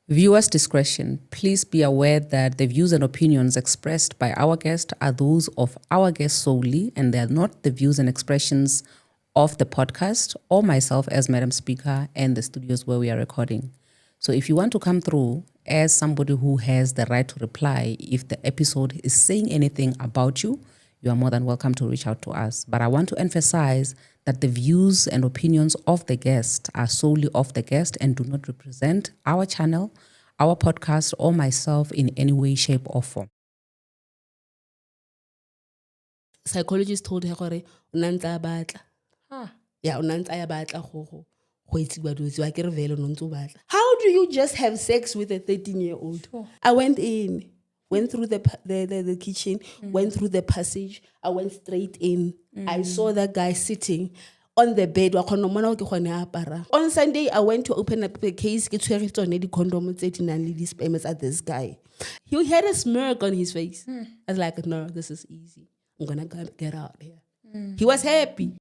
Viewers' discretion. Please be aware that the views and opinions expressed by our guest are those of our guest solely, and they are not the views and expressions of the podcast or myself as Madam Speaker and the studios where we are recording. So if you want to come through as somebody who has the right to reply, if the episode is saying anything about you, you are more than welcome to reach out to us. But I want to emphasize that the views and opinions of the guest are solely of the guest and do not represent our channel, our podcast, or myself in any way, shape, or form. Psychologist told her gore o nantsa batla. Yeah, o nantsa ya batla go etsiwa dilo a ke re vele no ntse o batla. How do you just have sex with a 13-year-old? I went in, went through the kitchen, went through the passage. I went straight in. I saw that guy sitting on the bed. On Sunday, I went to open up the case. Get to the condom these payments at this guy. He had a smirk on his face. I was like, no, this is easy. I'm gonna get out here. He was happy.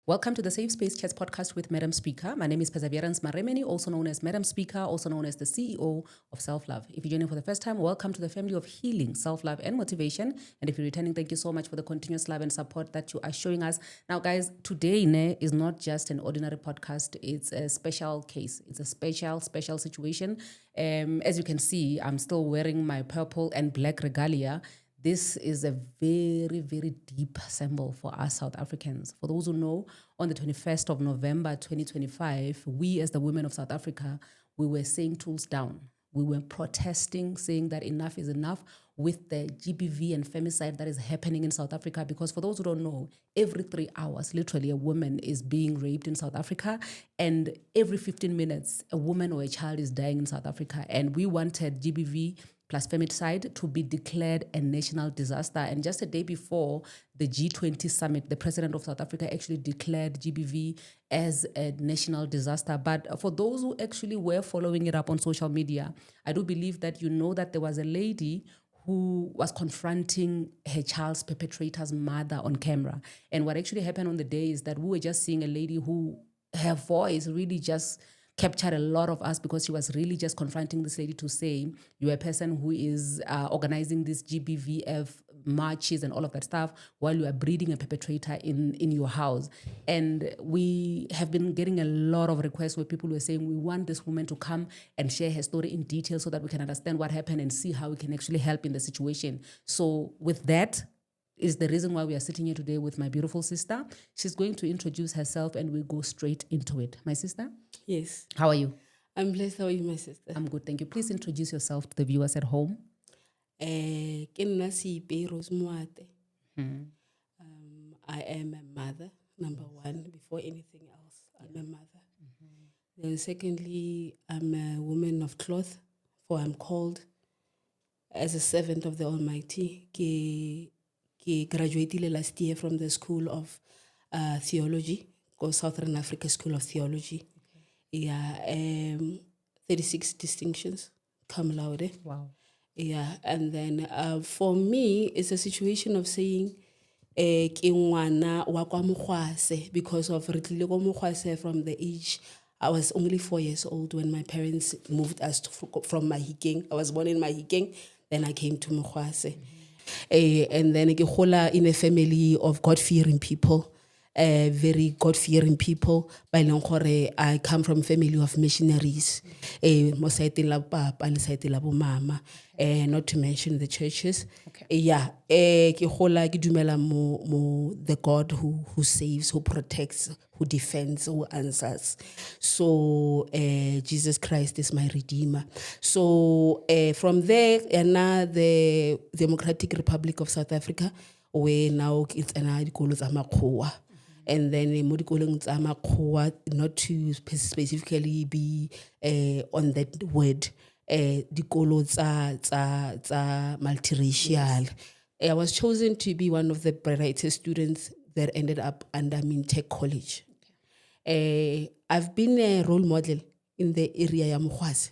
Welcome to the Safe Space Chats podcast with Madam Speaker. My name is Perseverance Maremeni, also known as Madam Speaker, also known as the CEO of Self-Love. If you're joining for the first time, welcome to the family of healing, self-love, and motivation. And if you're returning, thank you so much for the continuous love and support that you are showing us. Now, guys, today is not just an ordinary podcast. It's a special case. It's a special situation. As you can see, I'm still wearing my purple and black regalia. This is a very, very deep symbol for us South Africans. For those who know, on the 21st of November 2025, we as the women of South Africa, we were saying tools down. We were protesting, saying that enough is enough with the GBV and femicide that is happening in South Africa. Because for those who don't know, every 3 hours, literally a woman is being raped in South Africa. And every 15 minutes, a woman or a child is dying in South Africa. And we wanted GBV plus femicide to be declared a national disaster. And just a day before the G20 summit, the president of South Africa actually declared GBV as a national disaster. But for those who actually were following it up on social media, I do believe that you know that there was a lady who was confronting her child's perpetrator's mother on camera. And what actually happened on the day is that we were just seeing a lady who, her voice really just captured a lot of us, because she was really just confronting this lady to say, you're a person who is organizing these GBVF marches and all of that stuff while you are breeding a perpetrator in your house. And we have been getting a lot of requests where people were saying, we want this woman to come and share her story in detail so that we can understand what happened and see how we can actually help in the situation. So with that is the reason why we are sitting here today with my beautiful sister. She's going to introduce herself and we'll go straight into it. My sister? Yes. How are you? I'm blessed. How are you, my sister? I'm good, thank you. Please introduce yourself to the viewers at home. Ke nna Seipei Moate. I am a mother, number one. Before anything else, I'm a mother. Then secondly, I'm a woman of cloth, for I'm called as a servant of the Almighty. Ke graduated last year from the School of Theology, or Southern Africa School of Theology. Yeah, 36 distinctions, cum laude. Wow. Yeah, and then for me, it's a situation of saying, ke ngwana wa kwa Mokgwase, because of re tlile kwa Mokgwase from the age, I was only 4 years old when my parents moved us from Mahikeng. I was born in Mahikeng, then I came to Mokgwase. And then ke gola in a family of God-fearing people. Very God-fearing people. By Longkore, I come from a family of missionaries. Mo saeteng la papa le saeteng la bo mama. Not to mention the churches. Okay. Yeah. Ke gola ke dumela mo the God who saves, who protects, who defends, who answers. So Jesus Christ is my Redeemer. So from there, the Democratic Republic of South Africa, where now it's dikolo tsa makgowa. And then mo dikolong tsa makgowa, not to specifically be on that word, dikolo tsa multiracial. Yes. I was chosen to be one of the brightest students that ended up under Tech College. I've been a role model in the area ya Mokgwase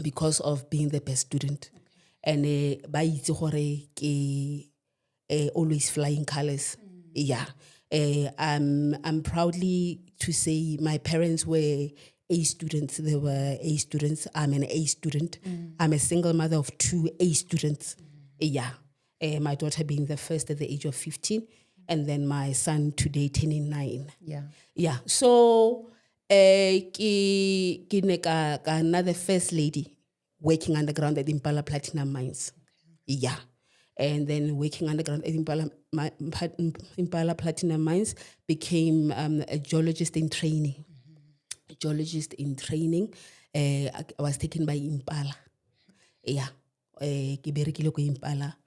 because of being the best student. And ba itse gore ke always flying colors. Yeah. I'm proudly to say my parents were A students. They were A students. I'm an A student. I'm a single mother of 2 A students. Yeah. My daughter being the first at the age of 15, and then my son today turning 9. Yeah. Yeah. So, ki ne ka another first lady working underground at Impala Platinum Mines. Yeah. And then working underground at Impala Platinum Mines, became a geologist in training. Geologist in training. I was taken by Impala. Yeah. Ke berekile ko Impala.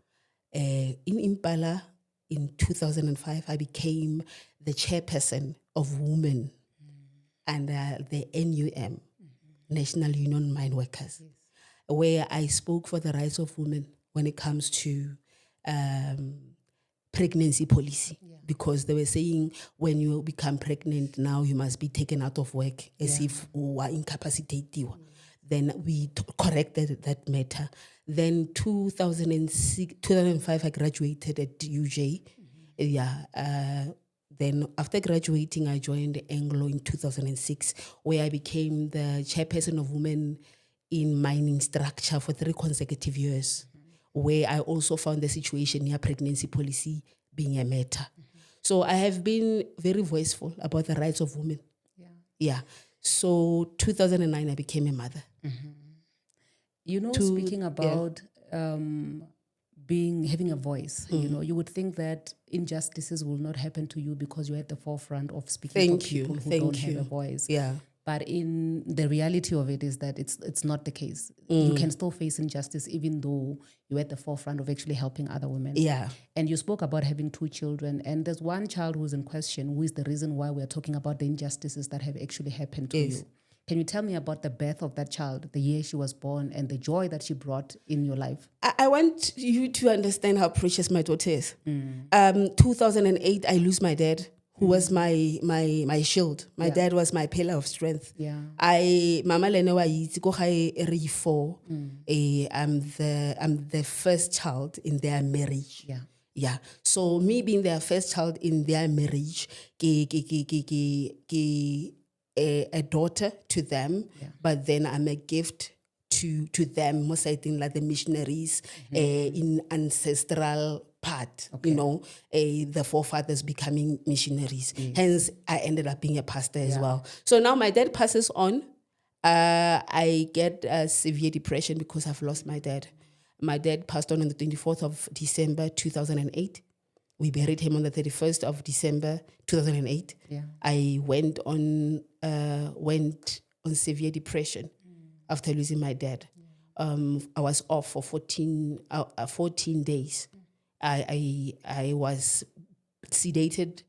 In Impala, in 2005, I became the chairperson of women under the NUM, National Union Mine Workers, where I spoke for the rights of women when it comes to pregnancy policy. Because they were saying when you become pregnant, now you must be taken out of work as if you are incapacitated. Then we corrected that matter. Then 2005, I graduated at UJ. Then after graduating, I joined Anglo in 2006, where I became the chairperson of women in mining structure for 3 consecutive years, where I also found the situation near pregnancy policy being a matter. So I have been very voiceful about the rights of women. Yeah. So 2009, I became a mother. You know, speaking about having a voice, you know, you would think that injustices will not happen to you because you're at the forefront of speaking for people who don't have a voice. Yeah. But in the reality of it is that it's not the case. You can still face injustice even though you're at the forefront of actually helping other women. Yeah. And you spoke about having 2 children, and there's one child who's in question, who is the reason why we're talking about the injustices that have actually happened to you. Can you tell me about the birth of that child, the year she was born, and the joy that she brought in your life? I want you to understand how precious my daughter is. 2008, I lose my dad, who was my shield. My dad was my pillar of strength. Yeah. Mama lene wa itse ko gae re 4. I'm the first child in their marriage. Yeah. Yeah. So me being their first child in their marriage, a daughter to them, but then I'm a gift to them, most I think like the missionaries in ancestral part, you know, the forefathers becoming missionaries. Hence, I ended up being a pastor as well. So now my dad passes on. I get severe depression because I've lost my dad. My dad passed on the 24th of December 2008. We buried him on the 31st of December 2008. Yeah. I went on severe depression after losing my dad. I was off for 14 days. I was sedated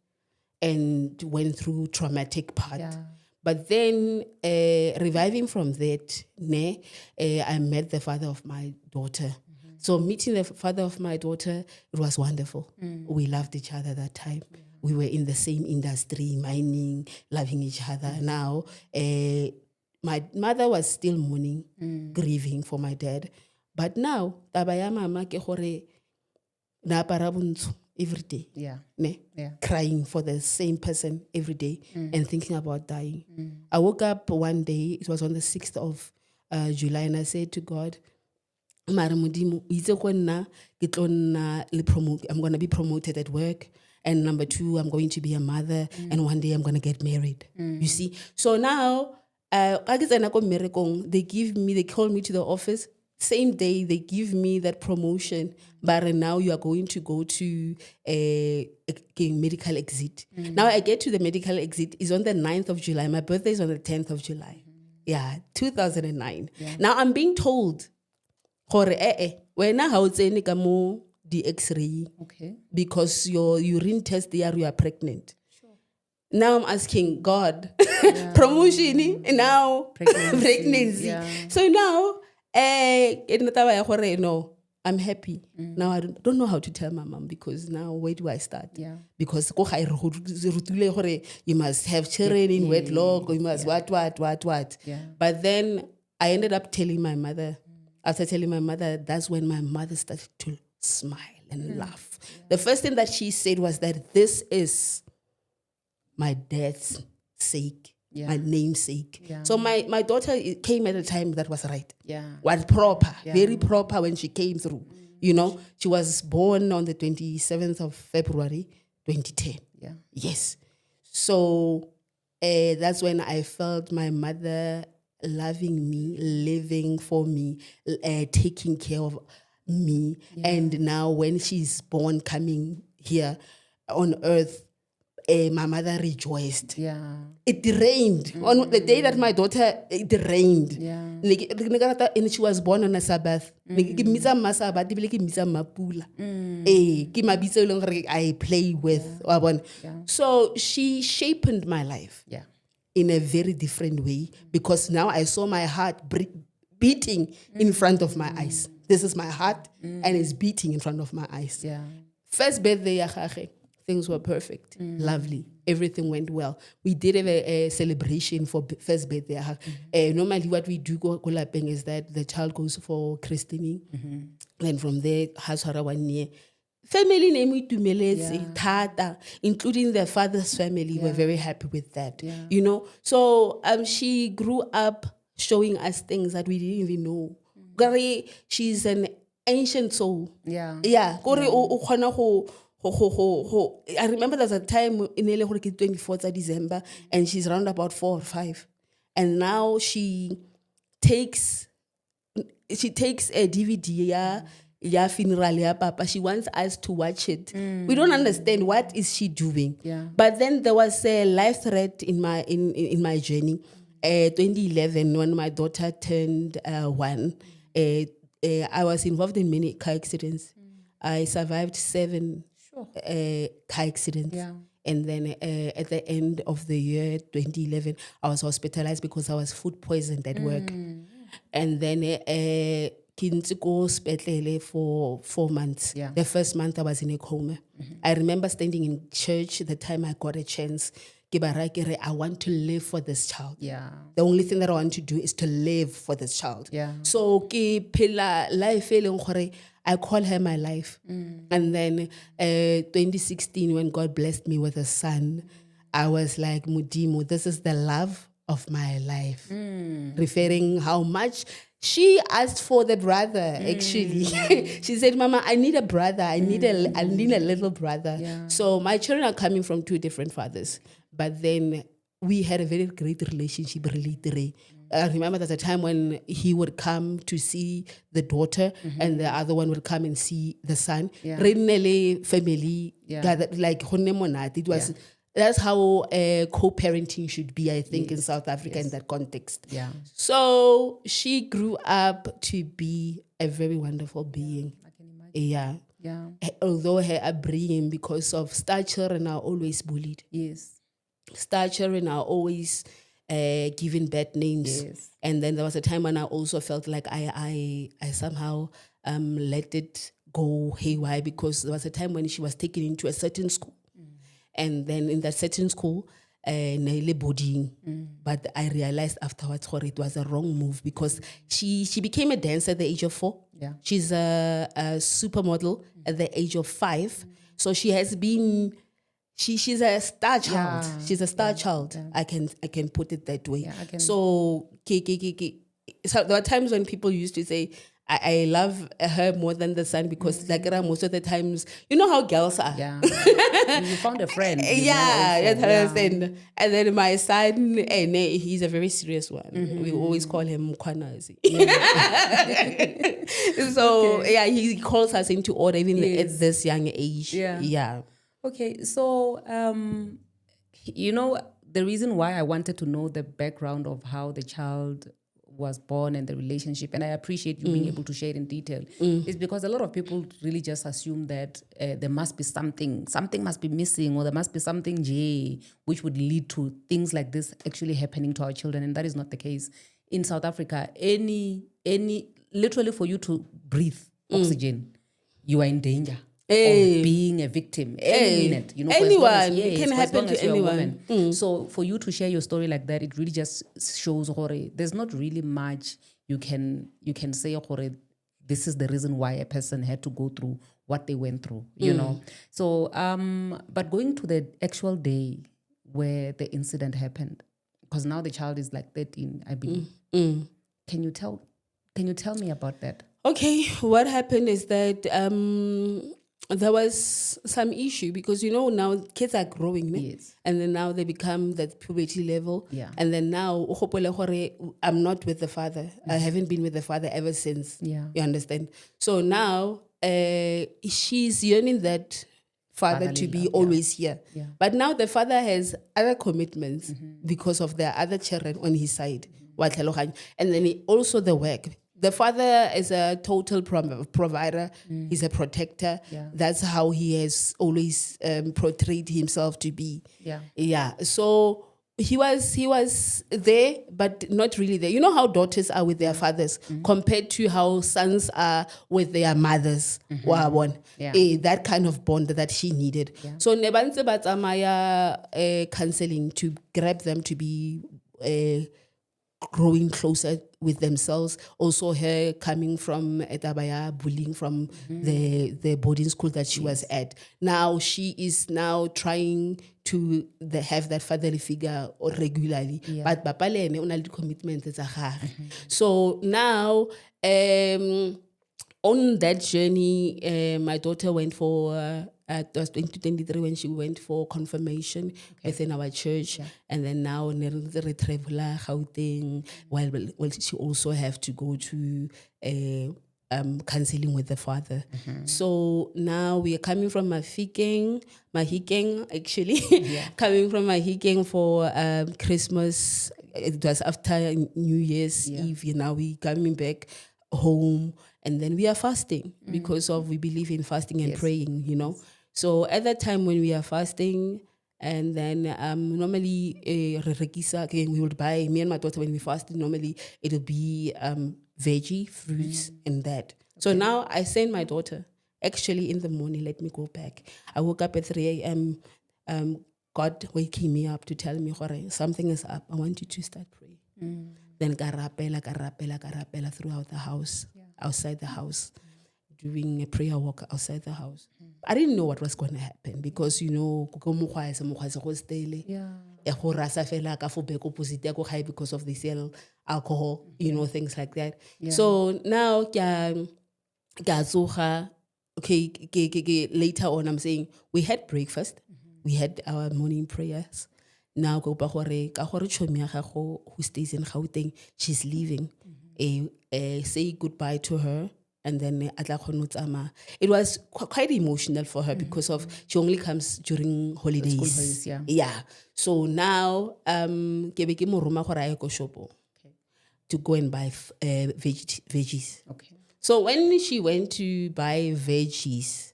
and went through traumatic part. Yeah. But then reviving from that, I met the father of my daughter. So meeting the father of my daughter, it was wonderful. We loved each other that time. We were in the same industry, mining, loving each other. Now, my mother was still mourning, grieving for my dad. But now, tabaya mama ke gore na para buntsho every day. Crying for the same person every day and thinking about dying. I woke up one day, it was on the 6th of July, and I said to God, I'm going to be promoted at work. And number 2, I'm going to be a mother. And one day I'm going to get married. You see? So now, they call me to the office. Same day, they give me that promotion. But now you are going to go to a medical exit. Now I get to the medical exit. It's on the 9th of July. My birthday is on the 10th of July. 2009. Now I'm being told, wena ha o tsene ka mo di X-ray because your urine test there you are pregnant. Sure. Now I'm asking God, promotion now pregnancy. Yeah. So now no, I'm happy. Now I don't know how to tell my mom because now where do I start? Yeah. Because you must have children in wedlock or you must what. Yeah. But then I ended up telling my mother. After telling my mother, that's when my mother started to smile and laugh. Yeah. The first thing that she said was that this is my dad's sake my namesake. Yeah. So my daughter came at a time that was right. Yeah. Was proper, very proper when she came through. You know, she was born on the 27th of February, 2010. Yeah. Yes. So that's when I felt my mother loving me, living for me, taking care of me. And now when she's born, coming here on earth, my mother rejoiced. Yeah. It rained. On the day that my daughter, it rained. Yeah. And she was born on a Sabbath. I play with. So she shaped my life in a very different way, because now I saw my heart beating in front of my eyes. This is my heart, and it's beating in front of my eyes. Yeah. First birthday, things were perfect, lovely. Everything went well. We did a celebration for first birthday. Normally, what we do go lapeng is that the child goes for christening. Then from there, has her 1 year. Family name we tumeletse thata, including the father's family. We're very happy with that. You know, so she grew up showing us things that we didn't even know. She's an ancient soul. Yeah. I remember there's a time in 24th of December, and she's around about 4 or 5, and now she takes a DVD funeral ya papa. She wants us to watch it. We don't understand what is she doing. But then there was a life threat in my journey. 2011, when my daughter turned 1, I was involved in many car accidents. I survived 7 car accidents. And then at the end of the year 2011, I was hospitalized because I was food poisoned at work. And then go for 4 months. The first month I was in a coma. I remember standing in church the time I got a chance. I want to live for this child. The only thing that I want to do is to live for this child. So life, I call her my life. And then 2016, when God blessed me with a son, I was like, Mudimu, this is the love of my life. Referring how much she asked for the brother, actually. She said, Mama, I need a brother. I need a little brother. So my children are coming from 2 different fathers. But then we had a very great relationship. I remember there's a time when he would come to see the daughter, and the other one would come and see the son. Family, like it was. That's how co-parenting should be, I think, in South Africa in that context. So she grew up to be a very wonderful being. I can imagine. Although her upbringing, because of stature, and are always bullied. Stature and are always given bad names. And then there was a time when I also felt like I somehow let it go haywire, because there was a time when she was taken into a certain school. And then in that certain school, boarding. But I realized afterwards it was a wrong move, because she became a dancer at the age of 4. She's a supermodel at the age of 5. So she has been... She's a star child. She's a star child. I can put it that way. So there were times when people used to say, I love her more than the son, because most of the times, you know how girls are. You found a friend. And then my son, he's a very serious one. We always call him Mkwanazi. So he calls us into order even at this young age. Okay, so, the reason why I wanted to know the background of how the child was born and the relationship, and I appreciate you being able to share it in detail, is because a lot of people really just assume that there must be something must be missing, or there must be something which would lead to things like this actually happening to our children, and that is not the case. In South Africa, literally for you to breathe oxygen, you are in danger. Of being a victim any minute, anyone, it can happen to anyone. So for you to share your story like that, it really just shows there's not really much you can say this is the reason why a person had to go through what they went through, you know. So but going to the actual day where the incident happened, because now the child is like 13, I believe. Can you tell me about that? Okay, what happened is that there was some issue because now kids are growing, Yes. and then now they become that puberty level, Yeah. and then now I'm not with the father. I haven't been with the father ever since. Yeah. You understand? So now she's yearning that father Fatherly to be love, always here. Yeah. But now the father has other commitments because of the other children on his side. And then also the work. The father is a total provider. He's a protector. Yeah. That's how he has always portrayed himself to be. Yeah. Yeah. So he was there, but not really there. You know how daughters are with their fathers compared to how sons are with their mothers. Yeah. That kind of bond that she needed. Yeah. So nebantse ba tsamaya counseling to grab them to be growing closer with themselves. Also her coming from etabaya bullying from the boarding school that she was at. Now she is now trying to have that fatherly figure regularly. Yeah. But papa le ene o na le commitment tsa gagwe. So now on that journey, my daughter went for, it was 2023 when she went for confirmation within our church. Yeah. And then now, the traveler, Gauteng, well, she also have to go to counseling with the father. So now we are coming from Mahikeng actually, coming from Mahikeng for Christmas. It was after New Year's Eve. Now we coming back home, and then we are fasting because we believe in fasting and praying, So at that time when we are fasting, and then normally we would buy, me and my daughter, when we fasted, normally it would be veggie, fruits, and that. So now I send my daughter, actually in the morning, let me go back. I woke up at 3 a.m. God waking me up to tell me, something is up. I want you to start praying. Then karapela throughout the house, outside the house, doing a prayer walk outside the house. I didn't know what was going to happen because, because of the sell alcohol, things like that. Yeah. So now, later on, I'm saying we had breakfast, we had our morning prayers. Now go who stays in Gauteng, she's leaving. Say goodbye to her, and then it was quite emotional for her because of she only comes during holidays. School holidays, yeah. Yeah. So now to go and buy veggies. Okay. So when she went to buy veggies,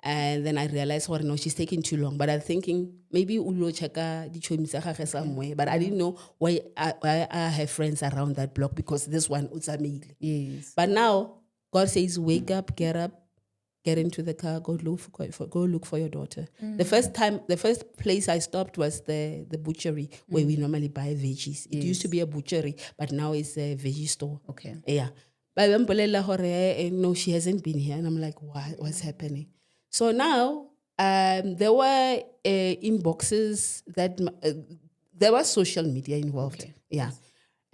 and then I realized, no, she's taking too long. But I'm thinking, maybe ulo cheka di chomi sa gagwe somewhere. But I didn't know why I have friends around that block because this one utsamile. Yes. But now, God says, wake up, get into the car, go look for your daughter. The first place I stopped was the butchery where we normally buy veggies. It used to be a butchery, but now it's a veggie store. Okay. Yeah. But no, she hasn't been here. And I'm like, what's happening? So now, there were inboxes that there was social media involved. Okay. Yeah.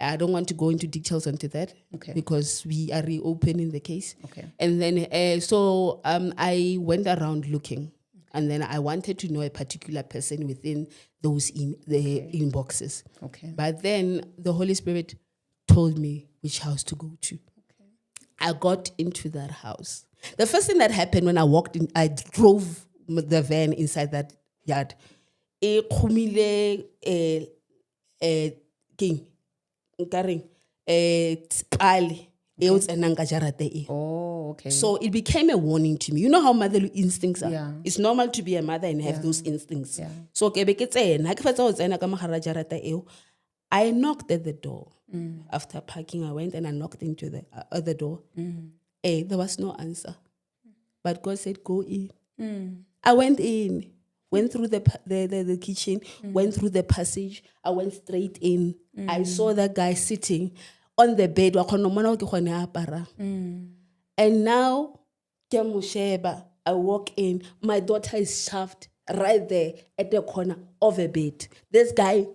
I don't want to go into details onto that because we are reopening the case. Okay. And then, so I went around looking, and then I wanted to know a particular person within those inboxes. Okay. But then the Holy Spirit told me which house to go to. Okay. I got into that house. The first thing that happened when I walked in, I drove the van inside that yard. Oh, okay. So it became a warning to me. You know how motherly instincts are? Yeah. It's normal to be a mother and have those instincts. Yeah. So I knocked at the door. After parking, I went and I knocked into the other door. There was no answer. But God said, go in. I went in, went through the kitchen, went through the passage. I went straight in. I saw that guy sitting on the bed. And now, I walk in. My daughter is shoved right there at the corner of a bed. This guy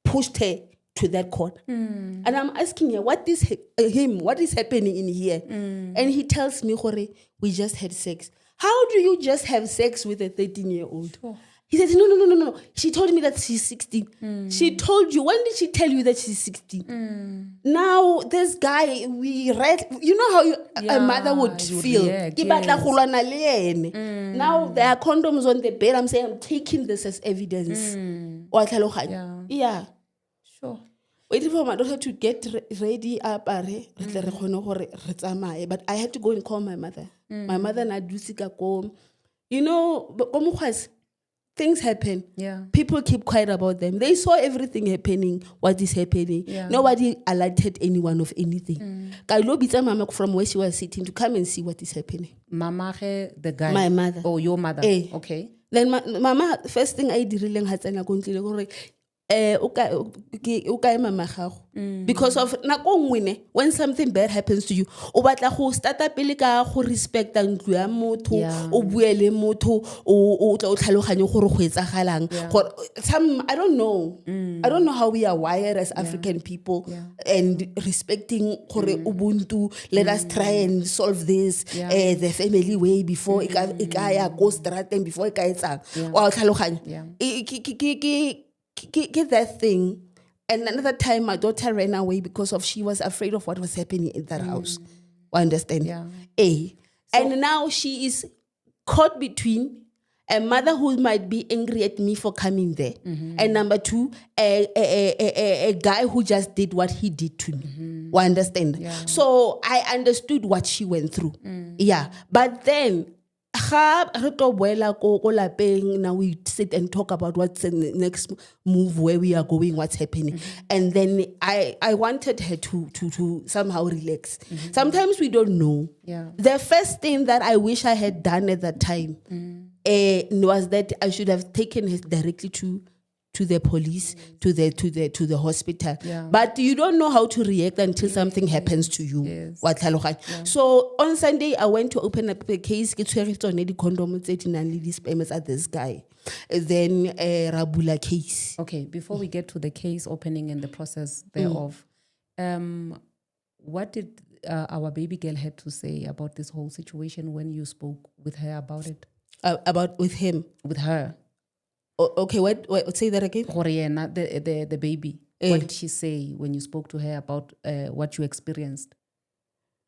pushed her to that corner. And I'm asking her, what is happening in here? And he tells me, Hore, we just had sex. How do you just have sex with a 13-year-old? He says, no. She told me that she's 16. She told you. When did she tell you that she's 16? Now, this guy, we read, you know how a mother would feel. React, Now, there are condoms on the bed. I'm saying, I'm taking this as evidence. Yeah. Sure. Waiting for my daughter to get ready up, but I had to go and call my mother. My mother na dusika ko. You know, things happen. Yeah. People keep quiet about them. They saw everything happening, what is happening. Yeah. Nobody alerted anyone of anything. I lobbied mama from where she was sitting to come and see what is happening. Mama, the guy. My mother. Oh, your mother. Okay. Then mama, first thing I did because of when something bad happens to you, o batla go starta pele ka go respect ntlo ya motho, o buele motho, o tla o tlhaloganye gore go etsagalang. I don't know. I don't know how we are wired as African people and respecting gore ubuntu. Let us try and solve this the family way before e ka ya go strateng before e ka etsang. Wa tlhaloganye. Get that thing. And another time, my daughter ran away because she was afraid of what was happening in that house. I understand? Yeah. And now she is caught between a mother who might be angry at me for coming there, and number two, a guy who just did what he did to me. I understand? Yeah. So I understood what she went through. Yeah. But then, now we sit and talk about what's the next move, where we are going, what's happening. And then I wanted her to somehow relax. Sometimes we don't know. Yeah. The first thing that I wish I had done at that time was that I should have taken her directly to the police, to the hospital. Yeah. But you don't know how to react until something happens to you. Yes. So on Sunday, I went to open up a case, get the condoms at this guy. Then Rabula case. Okay, before we get to the case opening and the process thereof, what did our baby girl had to say about this whole situation when you spoke with her about it? With him? With her. Okay, what say that again? The baby. What did she say when you spoke to her about what you experienced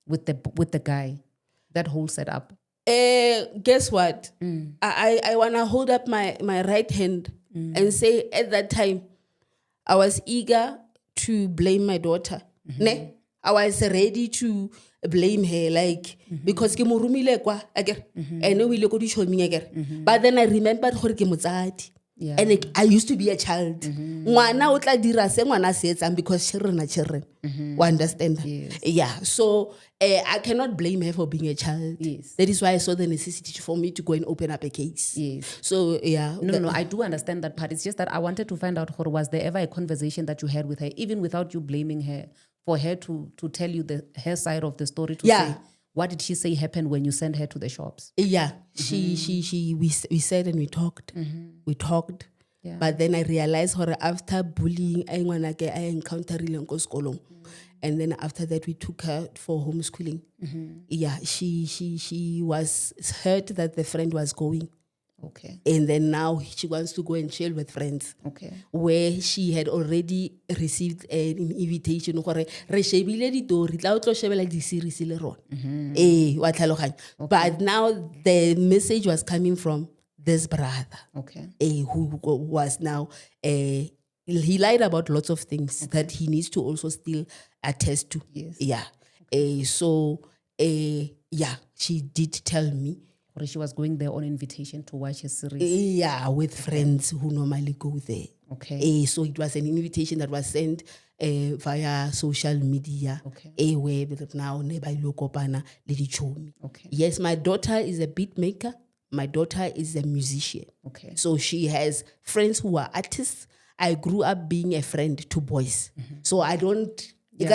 with the guy? That whole setup. Guess what? I wanna hold up my right hand and say at that time I was eager to blame my daughter. Ne? I was ready to blame her, because ke mo rumile kwa again. And we look at again. But then I remembered gore ke motsadi. Yeah. And I used to be a child. Ngwana o tla dira se ngwana se etsang because children are children. You understand? Yes. Yeah. So I cannot blame her for being a child. Yes. That is why I saw the necessity for me to go and open up a case. Yes. So yeah. No, I do understand that part. It's just that I wanted to find out, was there ever a conversation that you had with her, even without you blaming her, for her to tell you her side of the story, to say, what did she say happened when you sent her to the shops? Yeah, we said and we talked. We talked. Yeah. But then I realized after bullying, I encountered and then after that we took her for homeschooling. Yeah, she was hurt that the friend was going. Okay. And then now she wants to go and chill with friends. Okay. Where she had already received an invitation. But now the message was coming from this brother. Okay. Who was now he lied about lots of things that he needs to also still attest to. Yes. Yeah. Yeah, she did tell me. Or she was going there on invitation to watch a series. Yeah, with friends who normally go there. Okay. So it was an invitation that was sent via social media. Okay. Where now okay. Yes, my daughter is a beat maker. My daughter is a musician. Okay. So she has friends who are artists. I grew up being a friend to boys. So I don't. Yeah.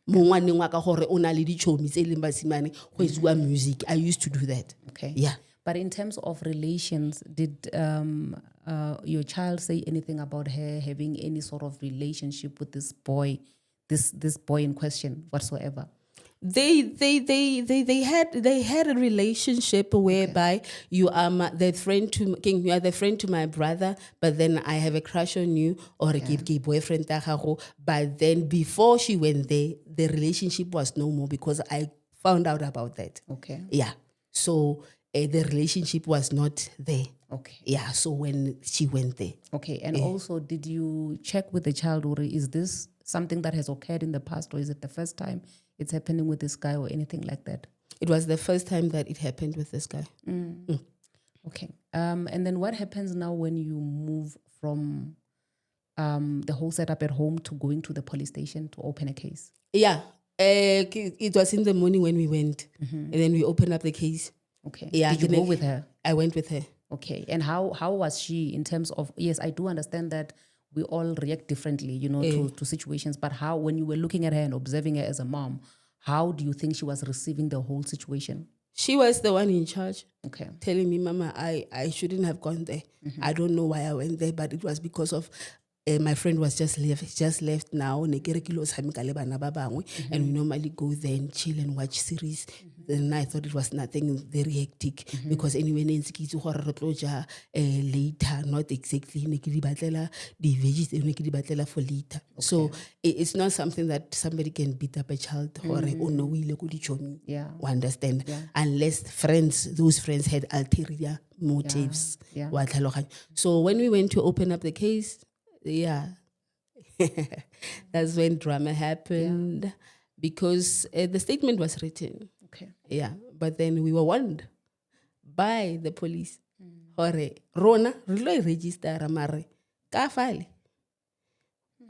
Music. I used to do that. Okay. Yeah. But in terms of relations, did your child say anything about her having any sort of relationship with this boy, this boy in question whatsoever? They had a relationship whereby you are the friend to you are the friend to my brother, but then I have a crush on you, or a boyfriend ta gago. But then before she went there, the relationship was no more because I found out about that. Okay. Yeah. So the relationship was not there. Okay. Yeah. So when she went there. Okay. And also, did you check with the child, or is this something that has occurred in the past, or is it the first time it's happening with this guy or anything like that? It was the first time that it happened with this guy. Okay. And then what happens now when you move from the whole setup at home to going to the police station to open a case? Yeah. It was in the morning when we went, and then we opened up the case. Okay. Yeah. Did you go with her? I went with her. Okay. And how was she in terms of, yes, I do understand that we all react differently, to situations, but how, when you were looking at her and observing her as a mom, how do you think she was receiving the whole situation? She was the one in charge. Okay. Telling me, Mama, I shouldn't have gone there. I don't know why I went there, but it was because of my friend was just left now. And we normally go there and chill and watch series. Then I thought it was nothing very hectic because anyway, later, not exactly the veggies for later. So it's not something that somebody can beat up a child or Yeah. understand unless those friends had ulterior motives. Yeah. So when we went to open up the case, that's when drama happened because the statement was written. Okay. Yeah, but then we were warned by the police. Hore rona re lo register mare ka fale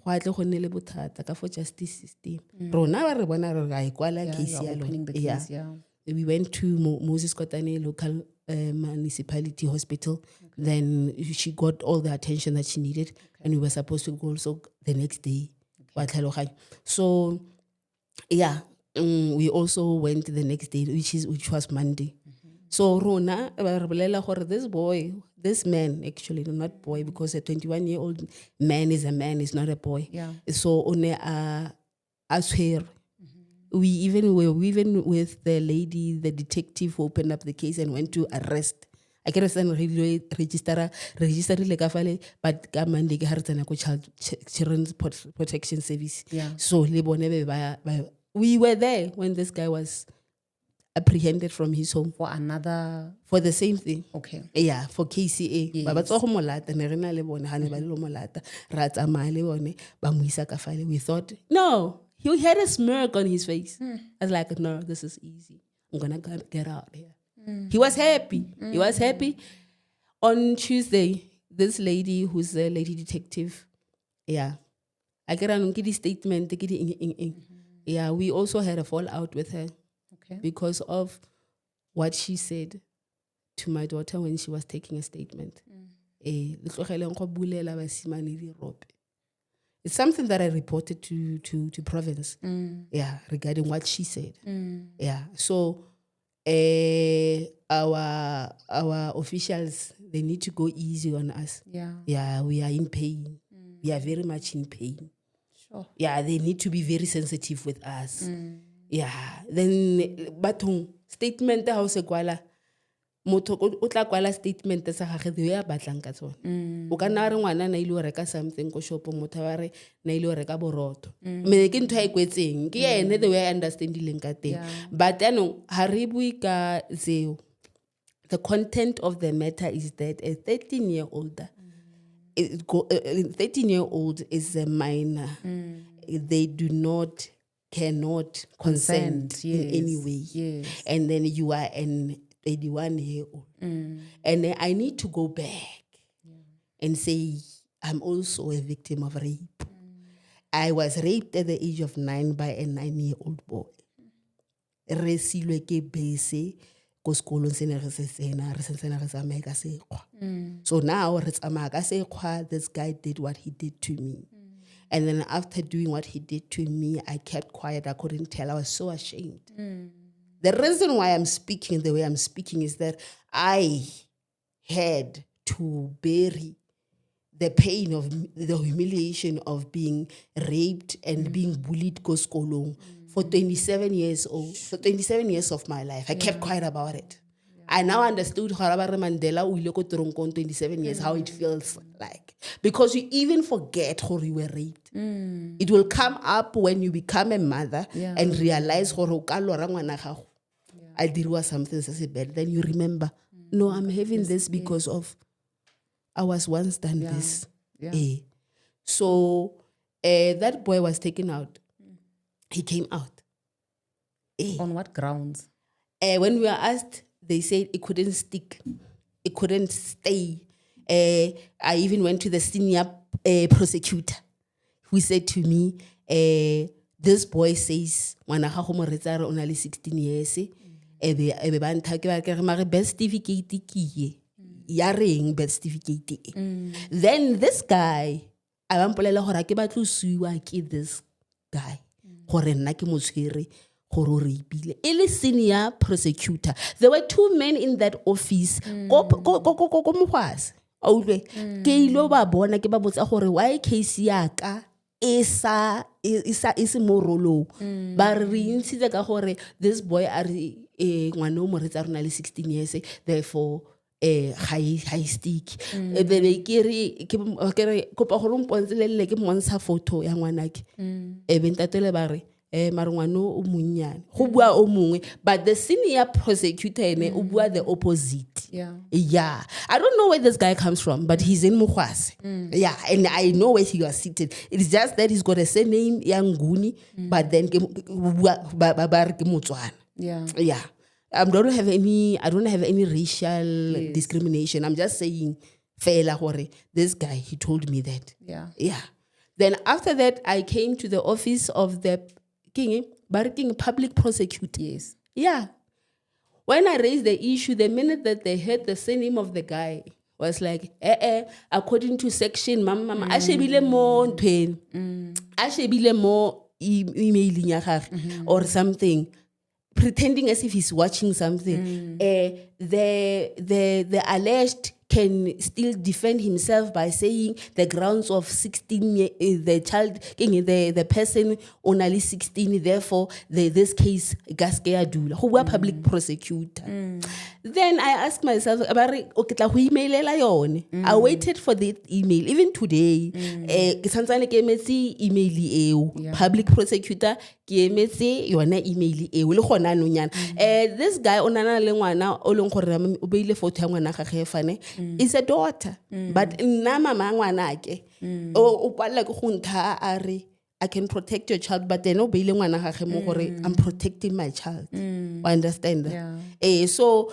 go atle go nne le bothata ka for justice system. Rona ba re bona re ga ikwala case ya opening the case, yeah. We went to Moses Kotane local municipality hospital. Then she got all the attention that she needed, and we were supposed to go also the next day. So we also went the next day, which was Monday. So Rona, this man, actually not boy, because a 21-year-old man is a man, is not a boy. Yeah. So one I swear. We were with the lady, the detective who opened up the case and went to arrest. I can register le ka fale, but ka Monday ke hartsana ko Children's Protection Service. Yeah. So we were there when this guy was apprehended from his home for the same thing. Okay. Yeah, for KCA. Yes. We thought, no, he had a smirk on his face. I was like, no, this is easy. I'm gonna get out here. He was happy. He was happy. On Tuesday, this lady who's a lady detective, I get an statement. Yeah, we also had a fallout with her. Okay. Because of what she said to my daughter when she was taking a statement. It's something that I reported to province. Regarding what she said. So our officials, they need to go easy on us. We are in pain. We are very much in pain. Sure. They need to be very sensitive with us. Then batong statement ha o se kwala motho o tla kwala statement sa gagwe the way a batlang ka tsone. O ka nna re ngwana na ile o reka something ko shopong motho ba re na ile o reka boroto. Me ke ntho a ikwetseng ke ene the way I understand dileng ka teng. But ha re bui ka zeo. The content of the matter is that a 13-year-old 13-year-old is a minor. They cannot consent in any way. Yes. And then you are an 81-year-old. And I need to go back and say, I'm also a victim of rape. I was raped at the age of 9 by a 9-year-old boy. Re silwe ke bese ko sekolong se ne re se tsena re sentsena re tsamaya ka sekgwa. So now re tsamaya ka sekgwa, this guy did what he did to me. And then after doing what he did to me, I kept quiet. I couldn't tell. I was so ashamed The reason why I'm speaking the way I'm speaking is that I had to bury the pain of the humiliation of being raped and being bullied ko skolong for 27 years old, for 27 years of my life. I kept quiet about it. I now understood how Mandela 27 years, how it feels like. Because you even forget how you were raped. It will come up when you become a mother and realize I did was something so bad. Then you remember, no, I'm having this because of I was once done this. Yeah. So that boy was taken out. He came out. On what grounds? When we were asked, they said it couldn't stick. It couldn't stay. I even went to the senior prosecutor who said to me, this boy says, "Wana ga go mo retsa re onale 16 years. Ebe ba ntha ke ba ke re mare birth certificate ke ye. Ya reng birth certificate." Then this guy, I ba mpolela gore ke ba tlo suwa ke this guy. Gore nna ke mo tshwere. A senior prosecutor. There were two men in that office. Why case yaka isa mo rolo. Ba re ntshitse ka gore this boy are ngwana o mo retsa rona le 16 years, therefore high stick. Be ke re kopa gore mpontsele ke montsha photo ya ngwanake. Be ntatele ba re marungano o munyane go bua o mongwe, but the senior prosecutor ene o bua the opposite. Yeah, I don't know where this guy comes from, but he's in Mukwase. Yeah, and I know where he was seated. It's just that he's got a surname Yanguni, but then yeah. I don't have any racial discrimination. I'm just saying this guy, he told me that. Yeah. Then after that, I came to the office of the King public prosecutor. Yes. Yeah. When I raised the issue, the minute that they heard the surname of the guy was like, according to section, mama, ashebile mo ntwen. Ashebile mo emailing ya gagwe or something, pretending as if he's watching something. The alleged can still defend himself by saying the grounds of 16, the child, the person only 16, therefore this case gaskea dula. Who were public prosecutor. Then I asked myself, I waited for the email, even today. Email public prosecutor yona email this guy onana le ngwana o leng gore o beile photo ya ngwana ga ge fane is a daughter, but nna mama ngwana ke o palla ke go ntha a re I can protect your child, but then o beile ngwana ga ge mo gore I'm protecting my child. I understand that. So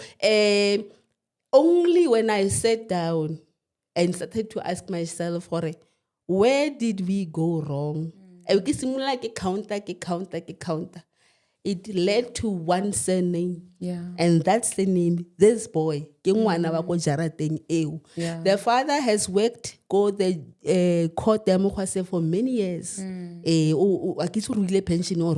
only when I sat down and started to ask myself where did we go wrong? Counter. It led to one surname. And that's the name, this boy. The father has worked the court for many years. Pension or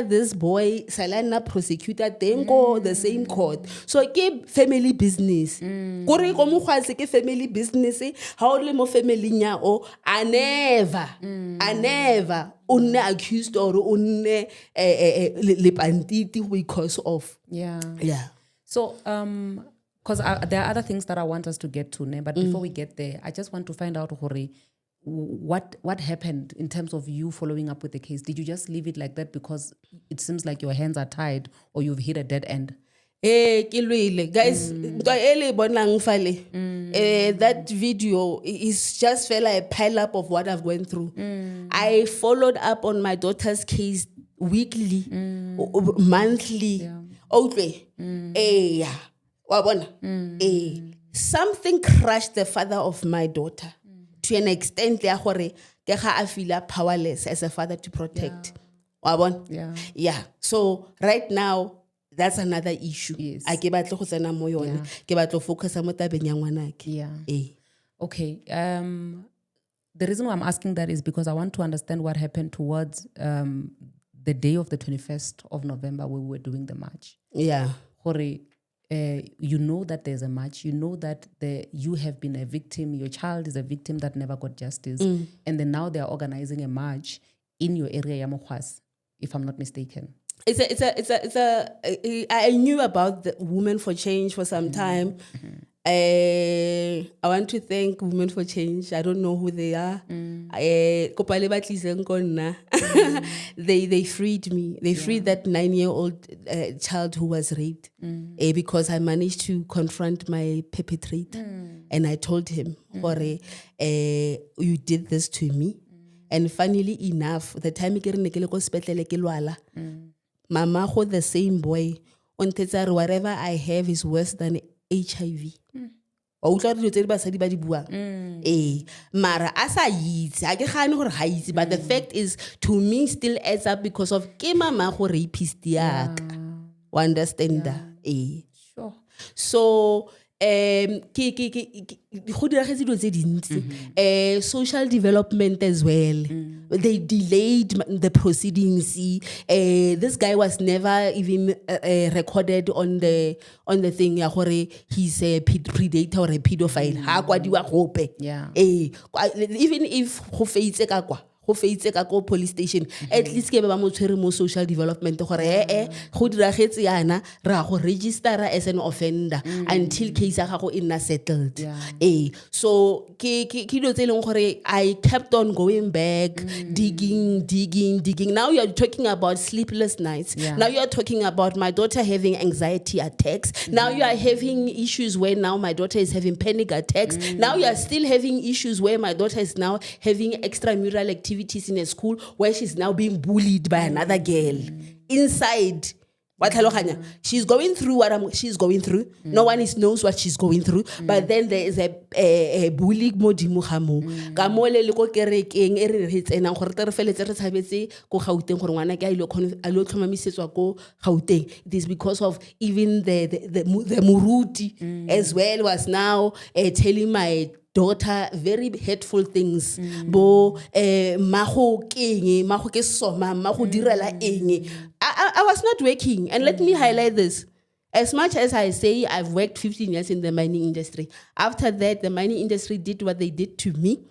this boy, Salana prosecutor, then go the same court. So it gave family business. Family business. How more family nya I never unne accused or unne lepantiti because of. Yeah. So because there are other things that I want us to get to, but before we get there, I just want to find out what happened in terms of you following up with the case. Did you just leave it like that because it seems like your hands are tied or you've hit a dead end? Guys, that video is just felt like a pile up of what I've gone through. I followed up on my daughter's case weekly, monthly. Something crushed the father of my daughter to an extent where I feel powerless as a father to protect. Yeah. So right now, that's another issue. Yes. Ke batla go tsena mo yone. Ke batla focus mo tabeng ya ngwanake. Okay. The reason why I'm asking that is because I want to understand what happened towards the day of the 21st of November where we were doing the march. Yeah. You know that there's a march. You know that you have been a victim. Your child is a victim that never got justice. And then now they are organizing a march in your area, Yamokhwas, if I'm not mistaken. I knew about the Women for Change for some time. I want to thank Women for Change. I don't know who they are. They freed me. They freed that 9-year-old child who was raped because I managed to confront my perpetrator. And I told him, you did this to me. And funnily enough, the time Mama, the same boy, whatever I have is worse than HIV. But the fact is, to me, still adds up because of ke mama go rapist yak. Understand that? Sure. So social development as well. They delayed the proceedings. This guy was never even recorded on the thing. He's a predator or a pedophile. Yeah. Even if police station, at least give a social development register as an offender until case is settled. So I kept on going back, digging. Now you're talking about sleepless nights. Now you're talking about my daughter having anxiety attacks. Now you are having issues where now my daughter is having panic attacks. Now you are still having issues where my daughter is now having extramural activities in a school where she's now being bullied by another girl inside. She's going through what she's going through. No one knows what she's going through. But then there is a bullying modimo hamo. Kamole le ko kerekeng e re hetse na gore tere feletse re tshabetse ko Gauteng gore ngwana ke a ilo tlhomamisetswa ko Gauteng. It is because of even the Muruti as well was now telling my daughter very hateful things. Bo mago keng, mago ke soma, mago direla eng. I was not working, and let me highlight this. As much as I say I've worked 15 years in the mining industry, after that the mining industry did what they did to me.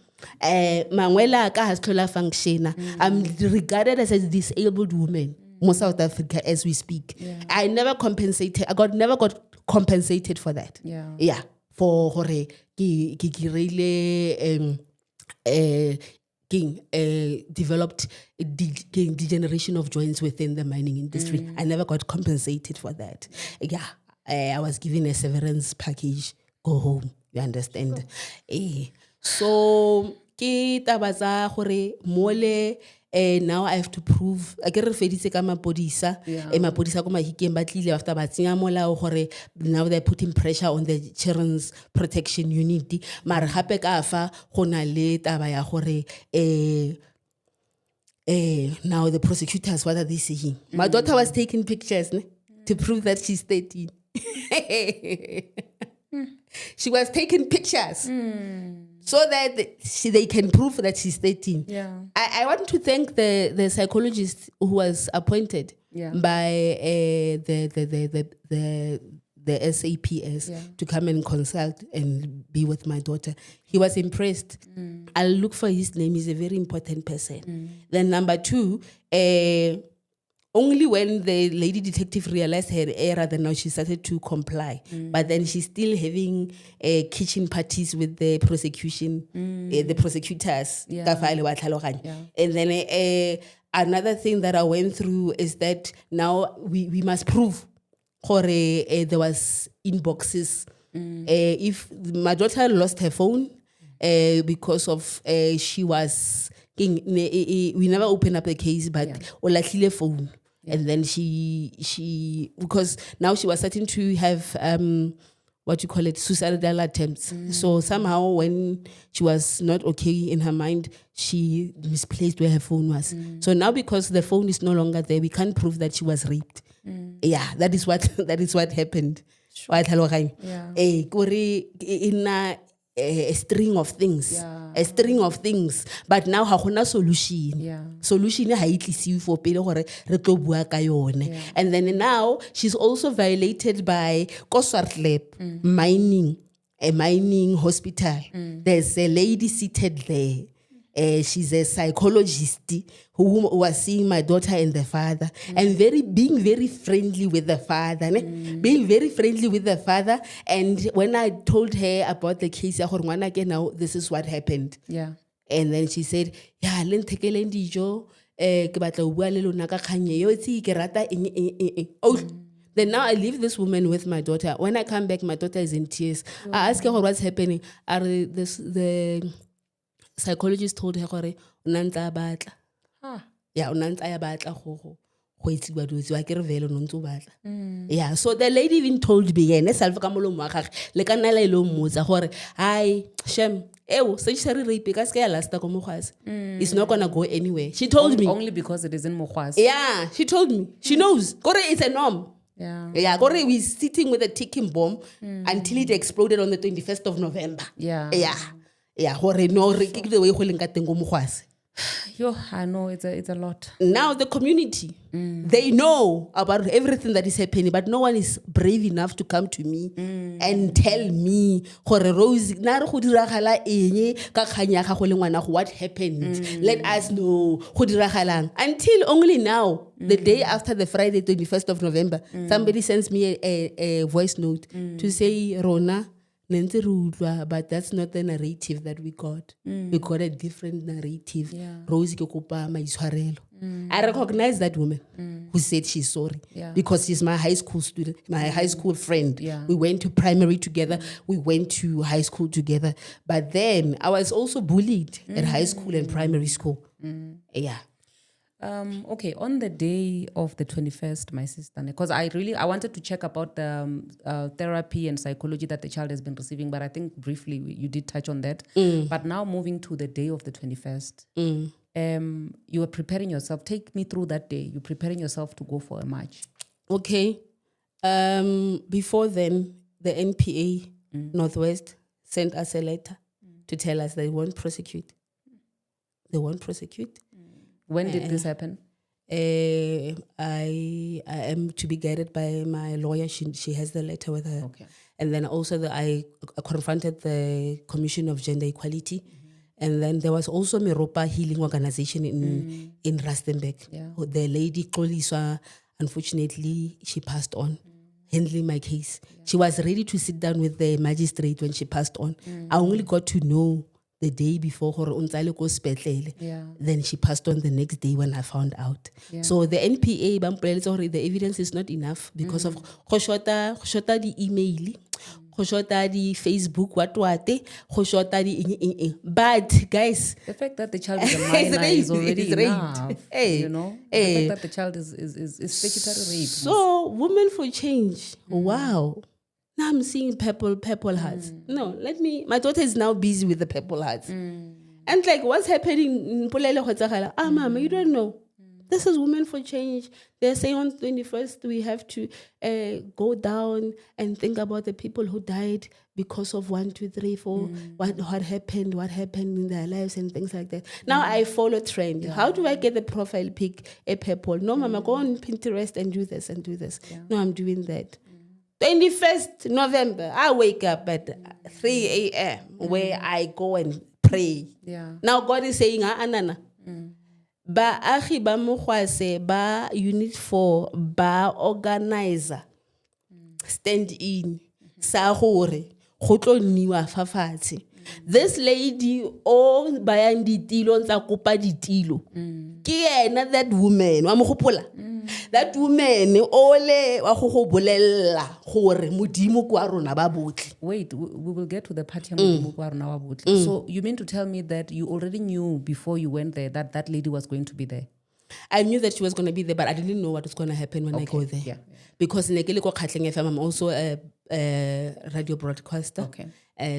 Mangwela ka has clear function. I'm regarded as a disabled woman in South Africa as we speak. I never never got compensated for that. Yeah. For hore developed degeneration of joints within the mining industry. I never got compensated for that. I was given a severance package. Go home. You understand? So ke tabaza hore mole. Now I have to prove. I get referred ka mapodisa. Mapodisa ko mahikeng ba tlile after ba tsenya molao gore now they're putting pressure on the Children's Protection Unit. Mara hape ka fa go na le taba ya gore now the prosecutors, what are they saying? My daughter was taking pictures to prove that she's 13. She was taking pictures. So that they can prove that she's 13. I want to thank the psychologist who was appointed by the SAPS to come and consult and be with my daughter. He was impressed. I'll look for his name. He's a very important person. Then number 2, only when the lady detective realized her error, then now she started to comply. But then she's still having kitchen parties with the prosecution, the prosecutors. And then another thing that I went through is that now we must prove there was inboxes. If my daughter lost her phone because of she was, we never opened up the case, but olatlile phone. And then she because now she was starting to have suicidal attempts. So somehow when she was not okay in her mind, she misplaced where her phone was. So now because the phone is no longer there, we can't prove that she was raped. That is what happened. a string of things. Yeah. A string of things. But now ha gona solution. Yeah. Solution ha e tlisiwe for pele gore re tlo bua ka yone. Yeah. And then now she's also violated by Koswartlep mining, a mining hospital. There's a lady seated there. She's a psychologist who was seeing my daughter and the father and being very friendly with the father. Being very friendly with the father. And when I told her about the case, now this is what happened. Yeah. And then she said, yeah, then now I leave this woman with my daughter. When I come back, my daughter is in tears. I ask her what's happening. The psychologist told her gore unantsa batla. Yeah, unantsa ya batla go itsiwa dutse wa ke re vele no ntse batla. Yeah, so the lady even told me yena self ka molomo wa gagwe le ka nna la ile o mmotsa gore hi shem sexual rape ka se ya last ko mogwase. It's not gonna go anywhere. She told me only because it is in Mogwase. Yeah, she told me. She knows. Gore it's a norm. Yeah, Gore we're sitting with a ticking bomb until it exploded on the 21st of November. Yeah. Gore no re ke the way go leng ka teng go mogwase. Yo, I know it's a lot. Now the community, they know about everything that is happening, but no one is brave enough to come to me and tell me, gore Rose, na re go diragala eng ka kgang ya gago le ngwana go what happened. Let us know go diragalang. Until only now, the day after the Friday 21st of November, somebody sends me a voice note to say, Rona, but that's not the narrative that we got. We got a different narrative. Rosie ke kopa maitshwarelo. I recognize that woman who said she's sorry because she's my high school student, my high school friend. We went to primary together. We went to high school together. But then I was also bullied at high school and primary school. Yeah. Okay, on the day of the 21st, my sister, because I wanted to check about the therapy and psychology that the child has been receiving, but I think briefly you did touch on that. But now moving to the day of the 21st, you are preparing yourself. Take me through that day. You're preparing yourself to go for a march. Okay. Before then, the NPA Northwest sent us a letter to tell us they won't prosecute. They won't prosecute. When did this happen? I am to be guided by my lawyer. She has the letter with her. Okay. And then also I confronted the Commission of Gender Equality. And then there was also Meropa Healing Organization in Rustenburg. The lady, Koliswa, unfortunately, she passed on, handling my case. She was ready to sit down with the magistrate when she passed on. I only got to know the day before her then she passed on the next day when I found out. So the NPA the evidence is not enough because of Khoshota the email, Khoshota the Facebook, what Khoshota the but guys, the fact that the child is a minor is already enough. You know? The fact that the child is statutory rape. So women for change. Wow. Now I'm seeing purple hearts. No, my daughter is now busy with the purple hearts. And like, what's happening? Mama, you don't know. This is Women for Change. They're saying on 21st, we have to go down and think about the people who died because of 1, 2, 3, 4, what happened in their lives and things like that. Now I follow trend. How do I get the profile pic, a purple? No, Mama, go on Pinterest and do this and do this. No, I'm doing that. 21st November, I wake up at 3 a.m. where I go and pray. Now God is saying, Anana. Ba agi ba mogwase ba unit 4 ba organizer stand in sa gore go tlo nniwa fa fatshe. This lady o bayang ditilo ntsa kopa ditilo ke ena that woman wa mo gopola that woman ole wa go bolella gore modimo kwa rona ba botle. Wait, we will get to the party modimo kwa rona ba botle. So you mean to tell me that you already knew before you went there that lady was going to be there? I knew that she was going to be there, but I didn't know what was going to happen when I go there. Because I'm also a radio broadcaster.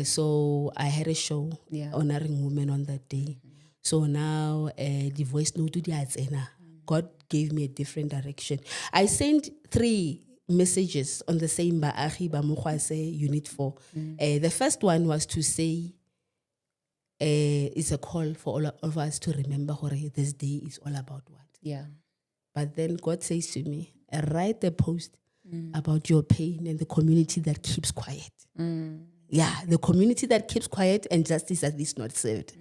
So I had a show honoring women on that day. So now the voice note to the God gave me a different direction. I sent 3 messages on the same baagi ba Mokgwase Unit 4. The first one was to say, it's a call for all of us to remember this day is all about what. Yeah. But then God says to me, write a post about your pain and the community that keeps quiet. Yeah, the community that keeps quiet and justice at least not served.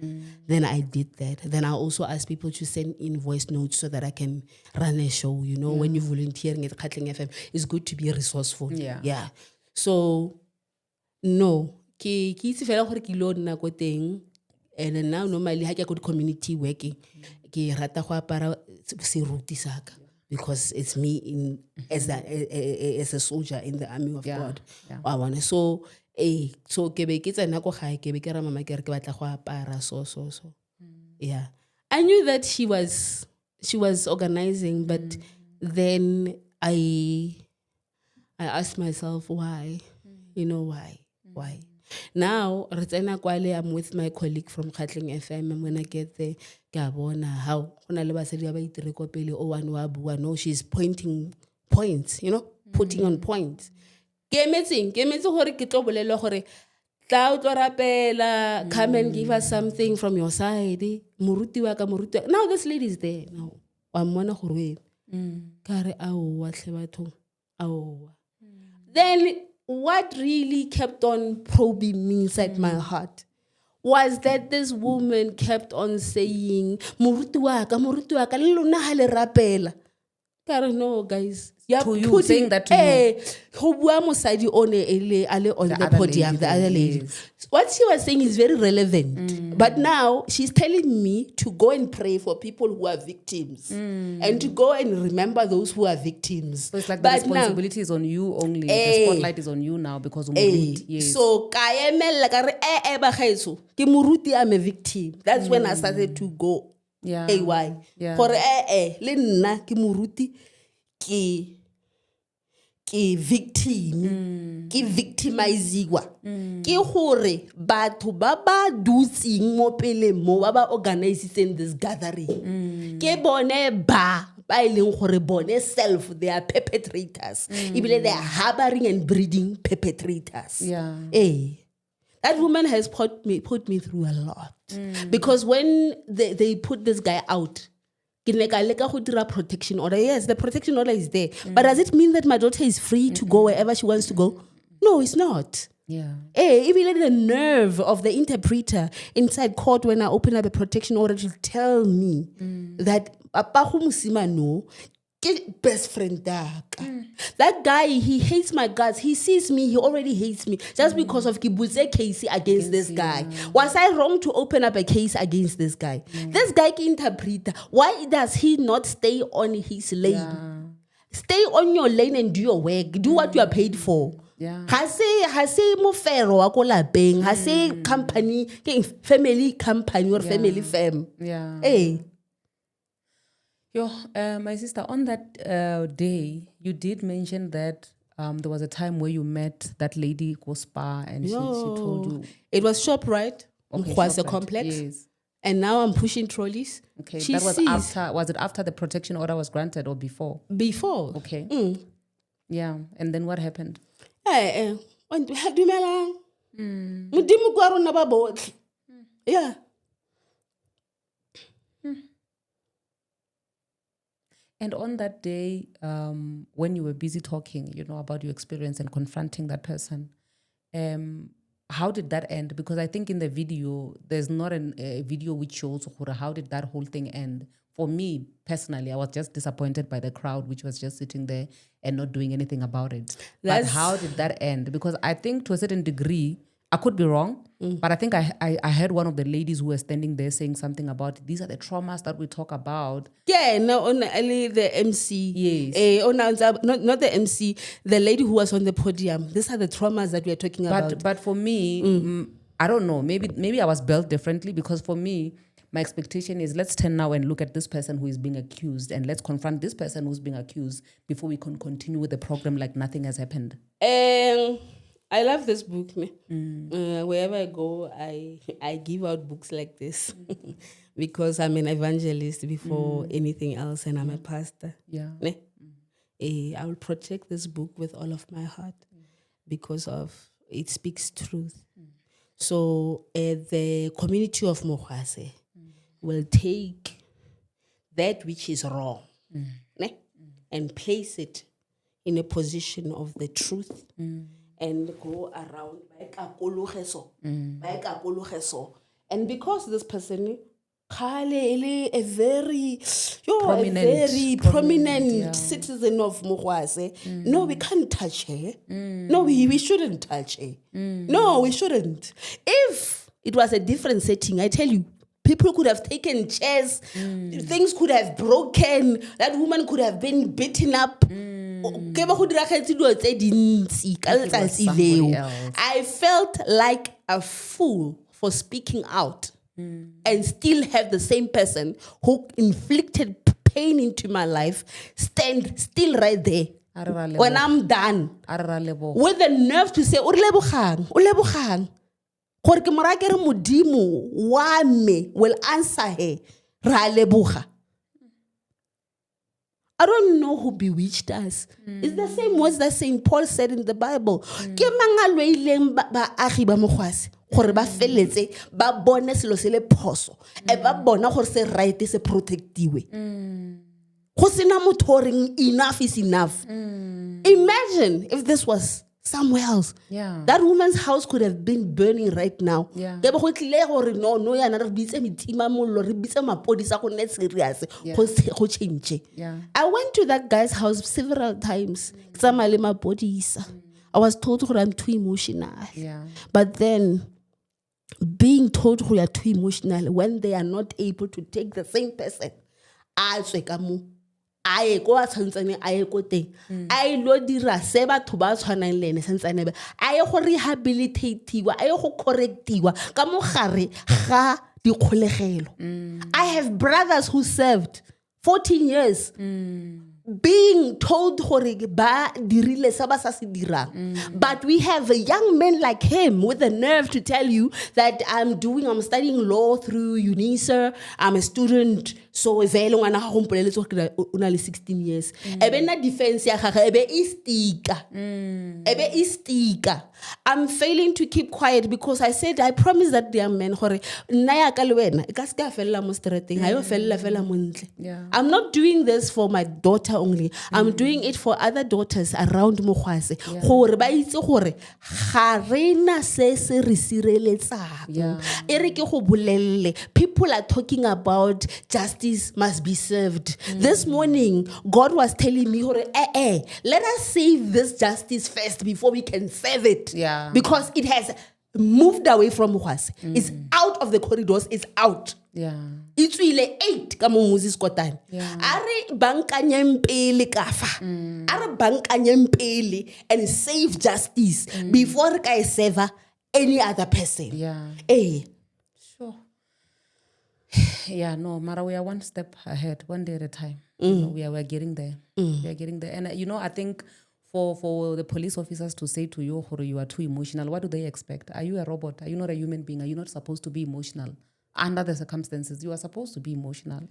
Then I did that. Then I also asked people to send in voice notes so that I can run a show. You know, when you're volunteering at Katling FM, it's good to be resourceful. Yeah. So, no. Ke itse fela gore ke lo nna ko teng, and then now normally ha ke go community working ke rata go apara seruti saka because it's me as a soldier in the army of God. I want so ke be ke tsena go gae ke be ke ra mama ke re ke batla go apara so yeah, I knew that she was organizing, but then I asked myself why. You know why. Now, I'm with my colleague from Katling FM. I'm going to get there. How? No, she's pointing points, you know, putting on points. Come and give us something from your side. Now this lady is there. Now, then what really kept on probing me inside my heart was that this woman kept on saying, Moruti wa ka, le lona ha le rapela. No, guys. To you, saying that to you. On the podium, the other lady. Yes. What she was saying is very relevant. But now she's telling me to go and pray for people who are victims and to go and remember those who are victims. So it's like the responsibility is on you only. The spotlight is on you now because of Muruti. Yes. So I'm a victim. That's when I started to go. Yeah. Why? For le nna ke Muruti ke victim ke victimiziwa ke gore batho ba ba dutsing mo pele mo ba organizing this gathering ke bone ba ileng gore bone self they are perpetrators ibile they are harboring and breeding perpetrators. That woman has put me through a lot. Because when they put this guy out, protection order. Yes, the protection order is there. But does it mean that my daughter is free to go wherever she wants to go? No, it's not. Even the nerve of the interpreter inside court when I open up a protection order to tell me that best friend that guy, he hates my guts. He sees me, he already hates me just because of Kibuze case against this guy. Was I wrong to open up a case against this guy? This guy can interpret. Why does he not stay on his lane? Stay on your lane and do your work. Do what you are paid for. Ha se mofero wa ko lapeng, ha se company, family company or family firm. My sister, on that day, you did mention that there was a time where you met that lady go spa and she told you. It was ShopRite. Okay, was a complex. Yes. And now I'm pushing trolleys. Okay, that was was it after the protection order was granted or before? Before. Okay. Yeah, and then what happened? Yeah. And on that day, when you were busy talking, about your experience and confronting that person, how did that end? Because I think in the video, there's not a video which shows how did that whole thing end. For me, personally, I was just disappointed by the crowd, which was just sitting there and not doing anything about it. But how did that end? Because I think to a certain degree, I could be wrong, but I think I heard one of the ladies who were standing there saying something about these are the traumas that we talk about. Yeah, no, only the MC. Yes. Not the MC, the lady who was on the podium. These are the traumas that we are talking about. But for me, I don't know, maybe I was built differently because for me, my expectation is let's turn now and look at this person who is being accused and let's confront this person who's being accused before we can continue with the program like nothing has happened. I love this book. Wherever I go, I give out books like this because I'm an evangelist before anything else and I'm a pastor. Yeah. I will protect this book with all of my heart because of it speaks truth. So the community of Mohase will take that which is wrong ne? And place it in a position of the truth and go around. And because this person a very prominent citizen of Mohase, no, we can't touch her. No, we shouldn't touch her. No, we shouldn't. If it was a different setting, I tell you, people could have taken chairs, things could have broken, that woman could have been beaten up. I felt like a fool for speaking out and still have the same person who inflicted pain into my life stand still right there when I'm done with the nerve to say, Ulebogang. Gore ke mora ke re modimo wa me will answer her ra leboga. I don't know who bewitched us. It's the same words that Saint Paul said in the Bible. Ke mang a lweileng baagi ba Mogwase gore ba feletse ba bone selo se le phoso e ba bona gore se right se protectiwe. Go sena motho o reng enough is enough. Imagine if this was somewhere else. That woman's house could have been burning right now. I went to that guy's house several times. I was told I'm too emotional. But then being told you are too emotional when they are not able to take the same person. I go tshwantsane a go teng a lo dira se batho ba tshwanang le ene santsane a go rehabilitatiwa a go correctiwa ka mogare ga dikgolegelo. I have brothers who served 14 years being told gore ba dirile sa ba sa se dirang, but we have a young man like him with the nerve to tell you that I'm studying law through UNISA, I'm a student. So vele ngwana ga gompoleletse gore o na le 16 years ebe na defense ya gagwe ebe istika. I'm failing to keep quiet because I said I promised that young man gore nna ya ka le wena e ka se ka fella mo strateng ha yo fella mo ntle. I'm not doing this for my daughter only. I'm doing it for other daughters around Mogwase gore ba itse gore ga rena se se re sireletsang. E re ke go bolelle, people are talking about justice must be served. This morning, God was telling me, let us save this justice first before we can serve it. Because it has moved away from Mohwase. It's out of the corridors. It's out. It's really 8 ka mo Moses Kotane. Are bankanyeng pele ka fa. Are bankanyeng pele and save justice before ka serve any other person. Sure. No, Mara, we are one step ahead, one day at a time. You know, we are getting there. We are getting there. And, I think for the police officers to say to you, you are too emotional, what do they expect? Are you a robot? Are you not a human being? Are you not supposed to be emotional? Under the circumstances, you are supposed to be emotional,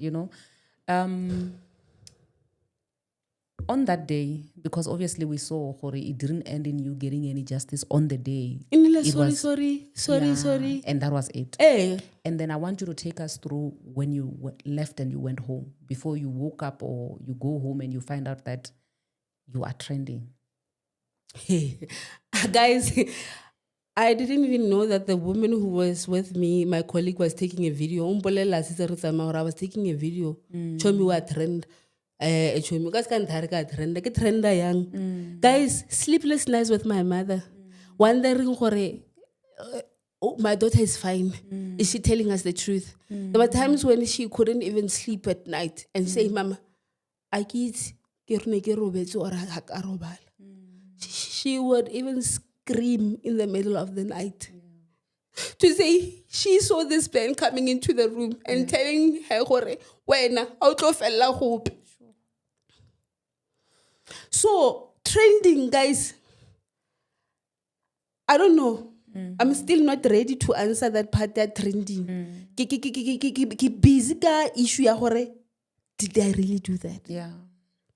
On that day, because obviously we saw it didn't end in you getting any justice on the day. Sorry. And that was it. And then I want you to take us through when you left and you went home, before you woke up or you go home and you find out that you are trending. Guys, I didn't even know that the woman who was with me, my colleague, was taking a video. I was taking a video. Show me what trend. Guys, sleepless nights with my mother. Wondering, my daughter is fine. Is she telling us the truth? There were times when she couldn't even sleep at night and say, Mama, I can't. She would even scream in the middle of the night to say she saw this man coming into the room and telling her, so trending, guys, I don't know. I'm still not ready to answer that part that trending. Busy ka issue ya gore, did I really do that?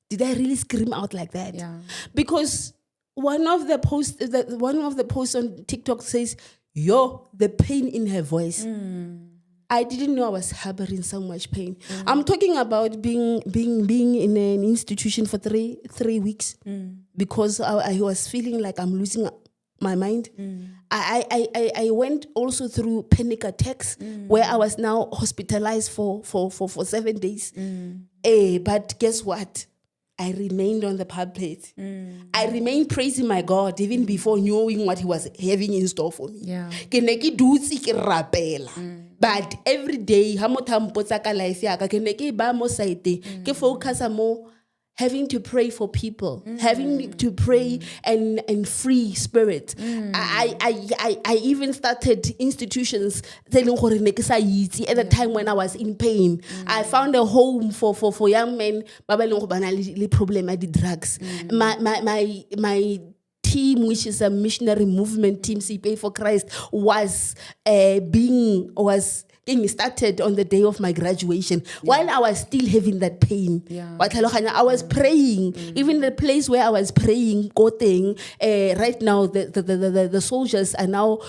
did I really scream out like that? Yeah. Because one of the posts on TikTok says, "Yo, the pain in her voice." I didn't know I was harboring so much pain. I'm talking about being in an institution for three weeks because I was feeling like I'm losing my mind. I went also through panic attacks where I was now hospitalized for 7 days. But guess what? I remained on the pulpit. I remained praising my God even before knowing what He was having in store for me. Yeah. Ke ne ke dutse ke rapela. But every day, ha motho a mpotsa ka life ya ka, ke ne ke ba mo side ke focus more having to pray for people, having to pray and free spirit. I even started institutions telling gore ne ke sa itse at the time when I was in pain. I found a home for young men ba ba leng go bana le problem ya di-drugs. My team, which is a missionary movement team, Seipei for Christ, was getting started on the day of my graduation while I was still having that pain. I was praying, even the place where I was praying, right now the soldiers are now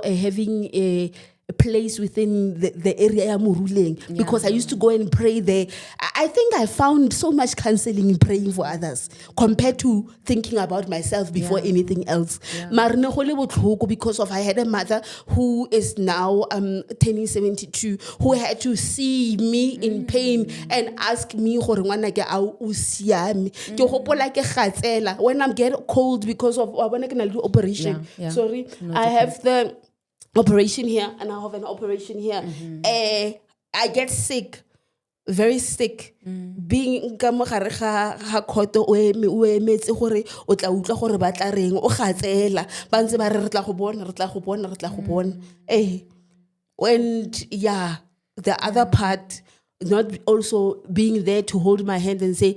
having a place within the area I'm ruling because I used to go and pray there. I think I found so much counseling in praying for others compared to thinking about myself before anything else. Because I had a mother who is now turning 72, who had to see me in pain and ask me when I get cold because of when I can do operation. Sorry, I have the operation here and I have an operation here. I get sick, very sick. Being ka mo gare ga khoto o emetse gore o tla utlwa gore ba tla reng o gatsela ba ntse ba re tla go bona. And the other part, not also being there to hold my hand and say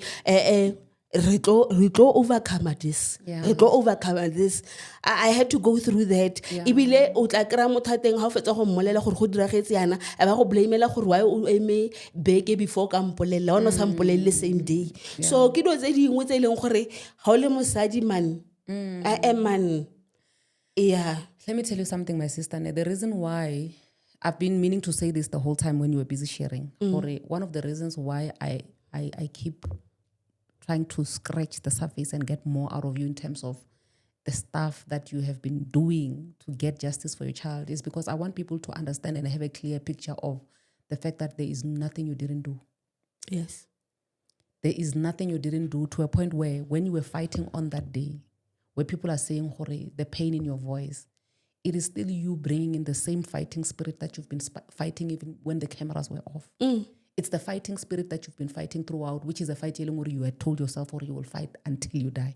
re tlo overcome this. Re tlo overcome this. I had to go through that. Ibile o tla kra motho teng ha o fetsa go mmolela gore go diragetse yana e ba go blamela gore why o eme beke before ka mpolella ona sa mpolelle same day. So ke do tse dingwe tse leng gore ha o le mosadi man I am man. Yeah. Let me tell you something, my sister. The reason why I've been meaning to say this the whole time when you were busy sharing. One of the reasons why I keep trying to scratch the surface and get more out of you in terms of the stuff that you have been doing to get justice for your child is because I want people to understand and have a clear picture of the fact that there is nothing you didn't do. Yes. There is nothing you didn't do to a point where when you were fighting on that day, where people are saying, Hore, the pain in your voice, it is still you bringing in the same fighting spirit that you've been fighting even when the cameras were off. It's the fighting spirit that you've been fighting throughout, which is a fight where you had told yourself or you will fight until you die.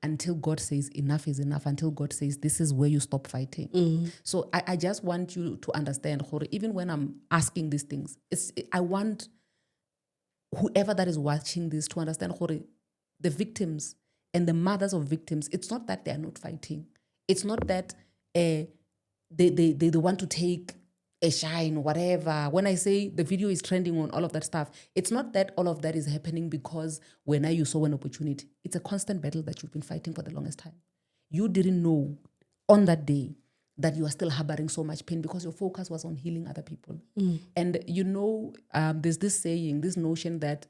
Until God says enough is enough, until God says this is where you stop fighting. So I just want you to understand, even when I'm asking these things, I want whoever that is watching this to understand, the victims and the mothers of victims, it's not that they are not fighting. It's not that they want to take a shine, whatever. When I say the video is trending on all of that stuff, it's not that all of that is happening because when you saw an opportunity. It's a constant battle that you've been fighting for the longest time. You didn't know on that day that you are still harboring so much pain because your focus was on healing other people. And there's this saying, this notion that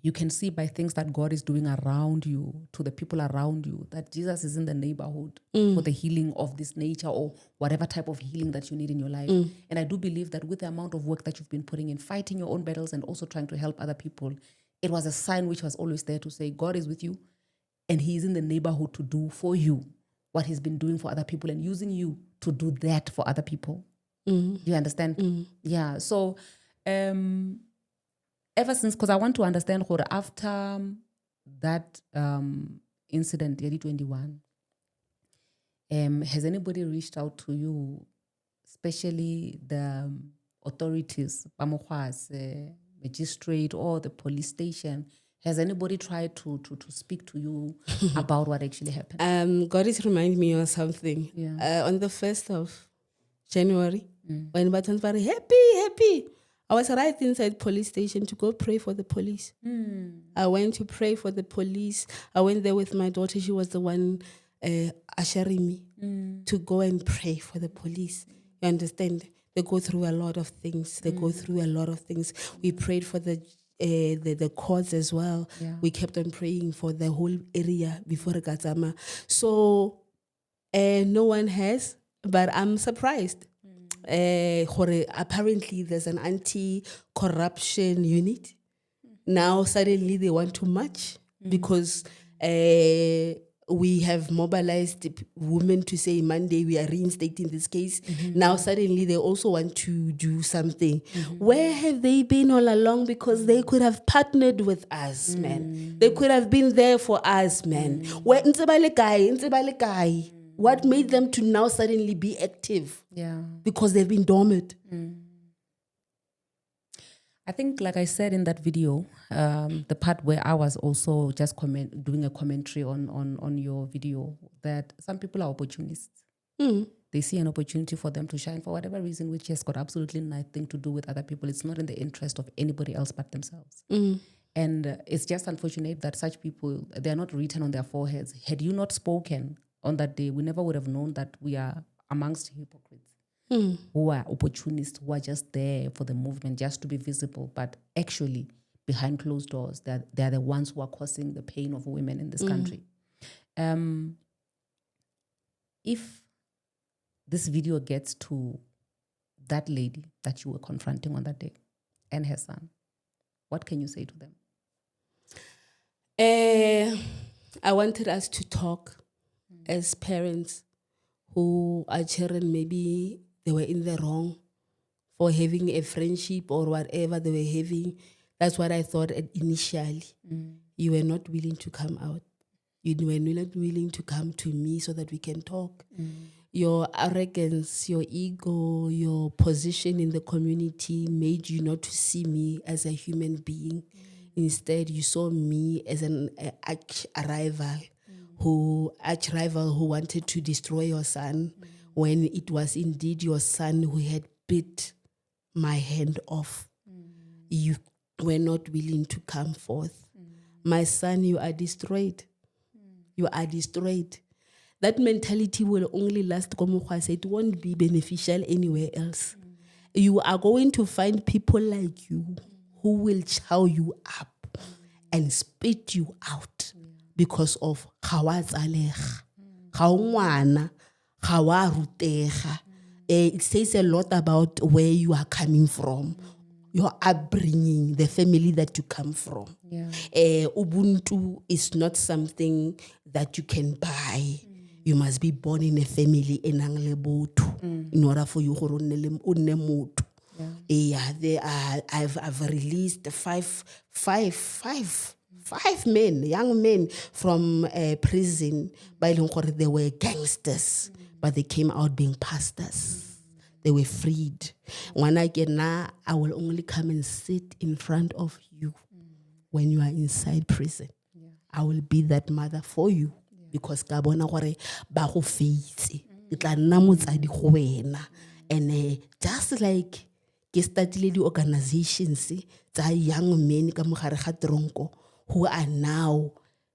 you can see by things that God is doing around you, to the people around you, that Jesus is in the neighborhood for the healing of this nature or whatever type of healing that you need in your life. And I do believe that with the amount of work that you've been putting in, fighting your own battles and also trying to help other people, it was a sign which was always there to say, God is with you and He is in the neighborhood to do for you what He's been doing for other people and using you to do that for other people. Do you understand? Yeah. So, ever since, because I want to understand after that incident, 2021, has anybody reached out to you, especially the authorities, magistrate or the police station? Has anybody tried to speak to you about what actually happened? God is reminding me of something. On the 1st of January, when Batons were happy, I I was right inside police station to go pray for the police. I went to pray for the police. I went there with my daughter. She was the one ushering me to go and pray for the police. You understand? They go through a lot of things. We prayed for the courts as well. Yeah. We kept on praying for the whole area before Gatsama. So no one has, but I'm surprised. Apparently there's an anti-corruption unit. Now suddenly they want to march because we have mobilized women to say Monday we are reinstating this case. Now suddenly they also want to do something. Where have they been all along? Because they could have partnered with us, man. They could have been there for us, man. Where what made them to now suddenly be active? Yeah. Because they've been dormant. I think, like I said in that video, the part where I was also just doing a commentary on your video, that some people are opportunists. They see an opportunity for them to shine for whatever reason, which has got absolutely nothing to do with other people. It's not in the interest of anybody else but themselves. And it's just unfortunate that such people, they're not written on their foreheads. Had you not spoken on that day, we never would have known that we are amongst hypocrites. Who are opportunists, who are just there for the movement, just to be visible, but actually behind closed doors, they're the ones who are causing the pain of women in this country. If this video gets to that lady that you were confronting on that day and her son, what can you say to them? I wanted us to talk as parents who are children, maybe they were in the wrong for having a friendship or whatever they were having. That's what I thought initially. You were not willing to come out. You were not willing to come to me so that we can talk. Your arrogance, your ego, your position in the community made you not to see me as a human being. Instead, you saw me as an arch-rival who wanted to destroy your son, when it was indeed your son who had bit my hand off. You were not willing to come forth. My son, you are destroyed. You are destroyed. That mentality will only last. It won't be beneficial anywhere else. You are going to find people like you who will chow you up and spit you out because of it says a lot about where you are coming from, your upbringing, the family that you come from. Ubuntu is not something that you can buy. You must be born in a family in order for you to I've released five men, young men from prison. They were gangsters, but they came out being pastors. They were freed. When I get now, I will only come and sit in front of you when you are inside prison. I will be that mother for you because kabona gore ba go feitse e tla nna motsadi go wena. And just like ke startile di organizations tsa young men ka mogare ga tronko who are now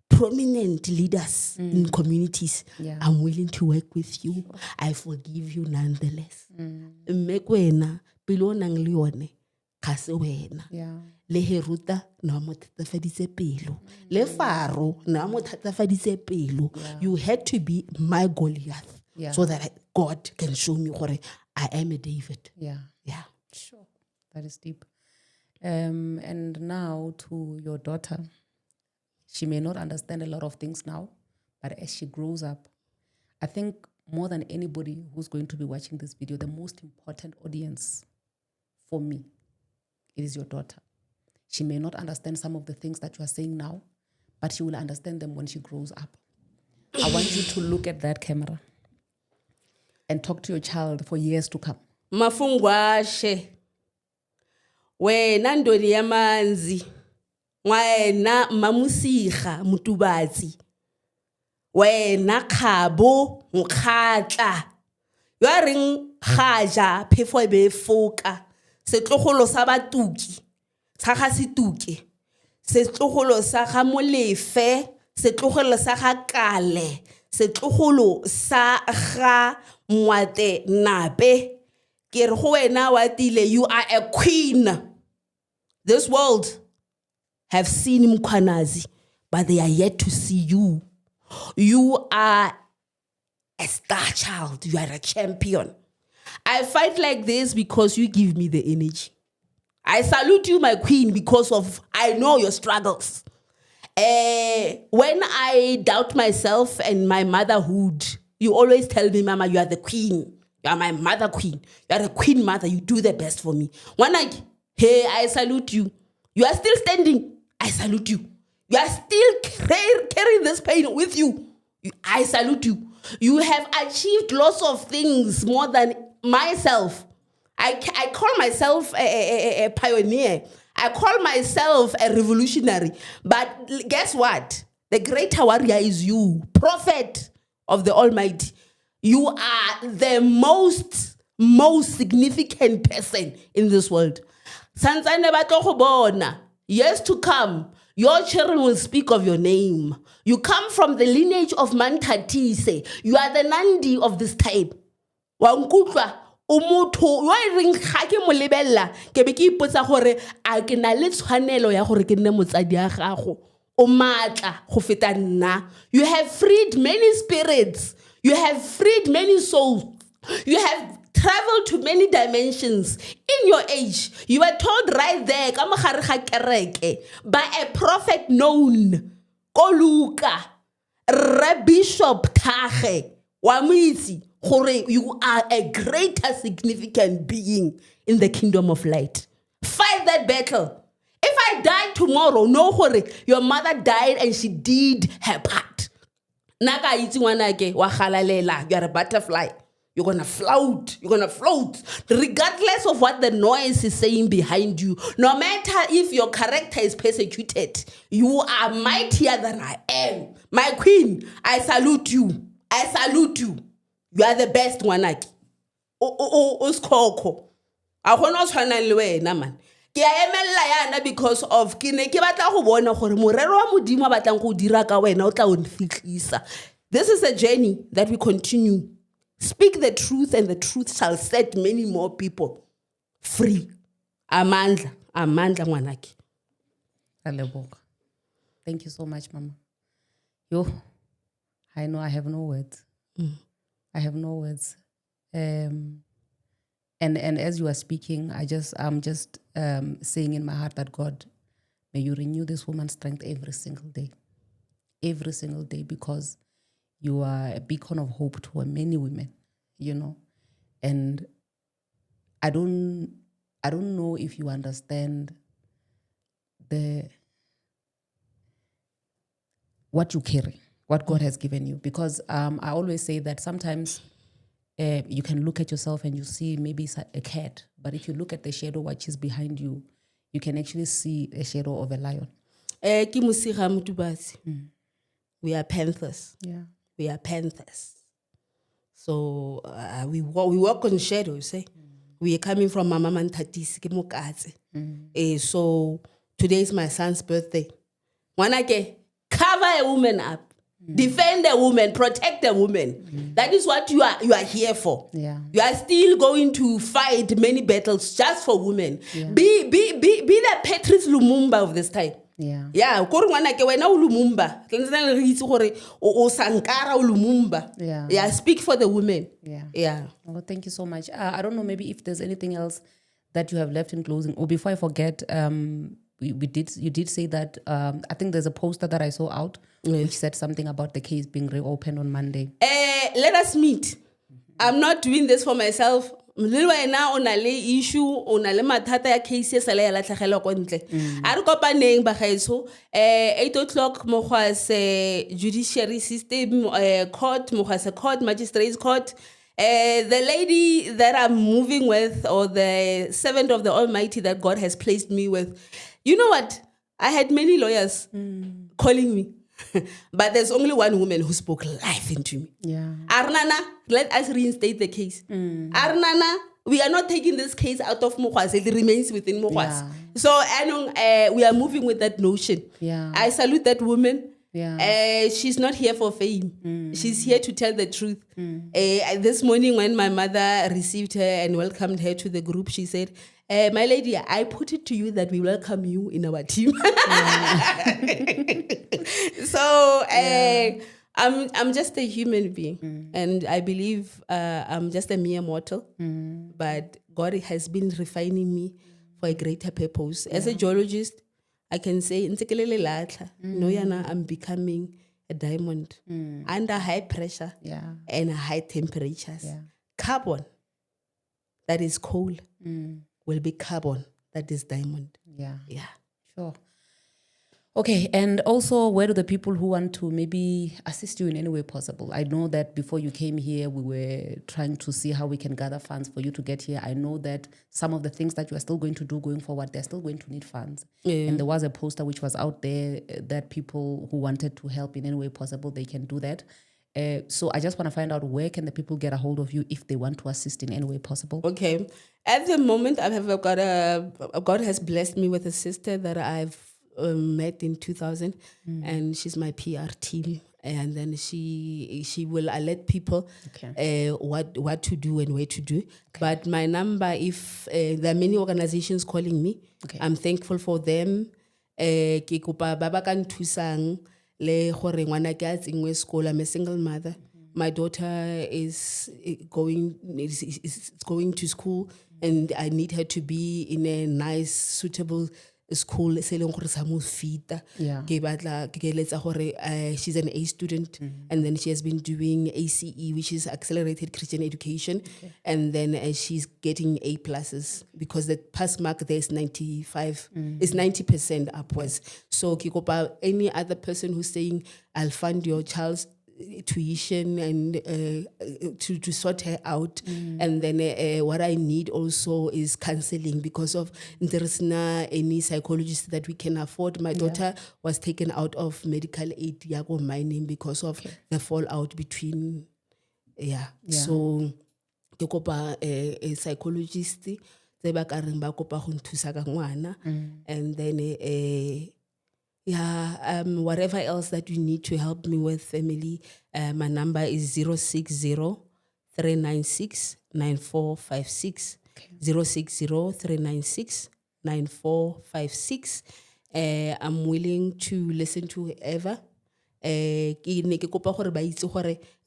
prominent leaders in communities. I'm willing to work with you. I forgive you nonetheless. Mekwena pilo nang le yone ga se wena. Le Heruta na mo thatafaditse pelo. Le Faro na mo thatafaditse pelo. You had to be my Goliath so that God can show me gore I am a David. Yeah. Sure. That is deep. And now to your daughter. She may not understand a lot of things now, but as she grows up, I think more than anybody who's going to be watching this video, the most important audience for me, it is your daughter. She may not understand some of the things that you are saying now, but she will understand them when she grows up. I want you to look at that camera and talk to your child for years to come. Mafungwashe. Wena ndoni yamanzi. Wena mamusiga mutubatsi. Wena khabo mukhatla. You are ring khaja phefo be foka. setlogolo sa batuki sa ga Situke setlogolo sa ga Molefe setlogolo sa ga Kale setlogolo sa ga Moate Nape ke re go wena wa tile you are a queen. This world have seen Mkhwanazi, but they are yet to see you. You are a star child. You are a champion. I fight like this because you give me the energy. I salute you, my queen, because of I know your struggles. When I doubt myself and my motherhood, you always tell me, Mama, you are the queen. You are my mother queen. You are a queen mother. You do the best for me. When I salute you. You are still standing. I salute you. You are still carrying this pain with you. I salute you. You have achieved lots of things more than myself. I call myself a pioneer. I call myself a revolutionary. But guess what? The greater warrior is you, prophet of the Almighty. You are the most significant person in this world. Years to come, your children will speak of your name. You come from the lineage of Mantatise. You are the Nandi of this type. Wankutwa umutho yo reng ga ke mo lebella ke be ke ipotsa gore a ke na le tshwanelo ya gore ke nne motsadi ya gago o matla go feta nna. You have freed many spirits. You have freed many souls. You have traveled to many dimensions. In your age, you were told right there by a prophet known, Koluka, Bishop Tage, Wamisi, you are a greater significant being in the kingdom of light. Fight that battle. If I die tomorrow, no hurry. Your mother died and she did her part. Naka iti wanake wahalalela. You are a butterfly. You're going to float. You're going to float. Regardless of what the noise is saying behind you. No matter if your character is persecuted. You are mightier than I am. My queen, I salute you. I salute you. You are the best wanaki. Uskoko. Ahono tshwana le wena man. Ke a emella yana because of ke ne ke batla go bona gore morero wa modimo a batlang go dira ka wena o tla o nfitlisa. This is a journey that we continue. Speak the truth and the truth shall set many more people free. Amandla ngwanaki. Aleboka. Thank you so much, Mama. Yo, I know I have no words. I have no words. And as you are speaking, I'm just saying in my heart that God, may you renew this woman's strength every single day, because you are a beacon of hope to many women, you know. And I don't know if you understand what you carry, what God has given you. Because I always say that sometimes you can look at yourself and you see maybe it's a cat, but if you look at the shadow which is behind you, you can actually see a shadow of a lion. We are panthers. Yeah. We are panthers. So we walk on shadows. We are coming from Mama Mantatisi. So today is my son's birthday. Cover a woman up. Defend a woman, protect a woman. That is what you are here for. Yeah. You are still going to fight many battles just for women. Yeah. Be the Patrice Lumumba of this time. Yeah. Yeah, Lumumba. Yeah, speak for the women. Yeah. Yeah. Oh, thank you so much. I don't know, maybe if there's anything else that you have left in closing. Or before I forget, you did say that I think there's a poster that I saw out which said something about the case being reopened on Monday. Let us meet. I'm not doing this for myself. Now on a issue on a matata cases a la tlhagela kwa ntle. A re kopaneng ba gaetso 8 o'clock mo ga se judiciary system court mo ga se court magistrates court. The lady that I'm moving with, or the servant of the Almighty that God has placed me with, you know what? I had many lawyers calling me, but there's only one woman who spoke life into me. Yeah. Arnana, let us reinstate the case. Arnana, we are not taking this case out of Mokwase, it remains within Mokwase. Yeah. So we are moving with that notion. Yeah. I salute that woman. Yeah. She's not here for fame. She's here to tell the truth. This morning when my mother received her and welcomed her to the group, she said, my lady, I put it to you that we welcome you in our team. So I'm just a human being, and I believe I'm just a mere mortal. But God has been refining me for a greater purpose. As a geologist, I can say, I'm becoming a diamond under high pressure and high temperatures. Carbon that is coal will be carbon that is diamond. Yeah. Sure. Okay, and also, where do the people who want to maybe assist you in any way possible? I know that before you came here, we were trying to see how we can gather funds for you to get here. I know that some of the things that you are still going to do going forward, they're still going to need funds. And there was a poster which was out there that people who wanted to help in any way possible, they can do that. So I just want to find out, where can the people get a hold of you if they want to assist in any way possible? Okay. At the moment, God has blessed me with a sister that I've met in 2000, and she's my PR team, and then she will alert people what to do and where to do. But my number, if there are many organizations calling me, I'm thankful for them. Ke kopa ba ba ka nthusang le gore ngwana ke a tsengwe school. I'm a single mother. My daughter is going to school, and I need her to be in a nice, suitable school. She's an A student, and then she has been doing ACE, which is Accelerated Christian Education, and then she's getting A pluses because the pass mark there is 95, is 90% upwards. So kikopa any other person who's saying, I'll fund your child's tuition and to sort her out, and then what I need also is counseling, because of there is not any psychologist that we can afford. My daughter was taken out of medical aid yago mining because of the fallout between so ke kopa a psychologist tse ba ka reng ba kopa go nthusa ka ngwana, and then whatever else that you need to help me with, family, my number is 060-396-9456. 060-396-9456. I'm willing to listen to whoever.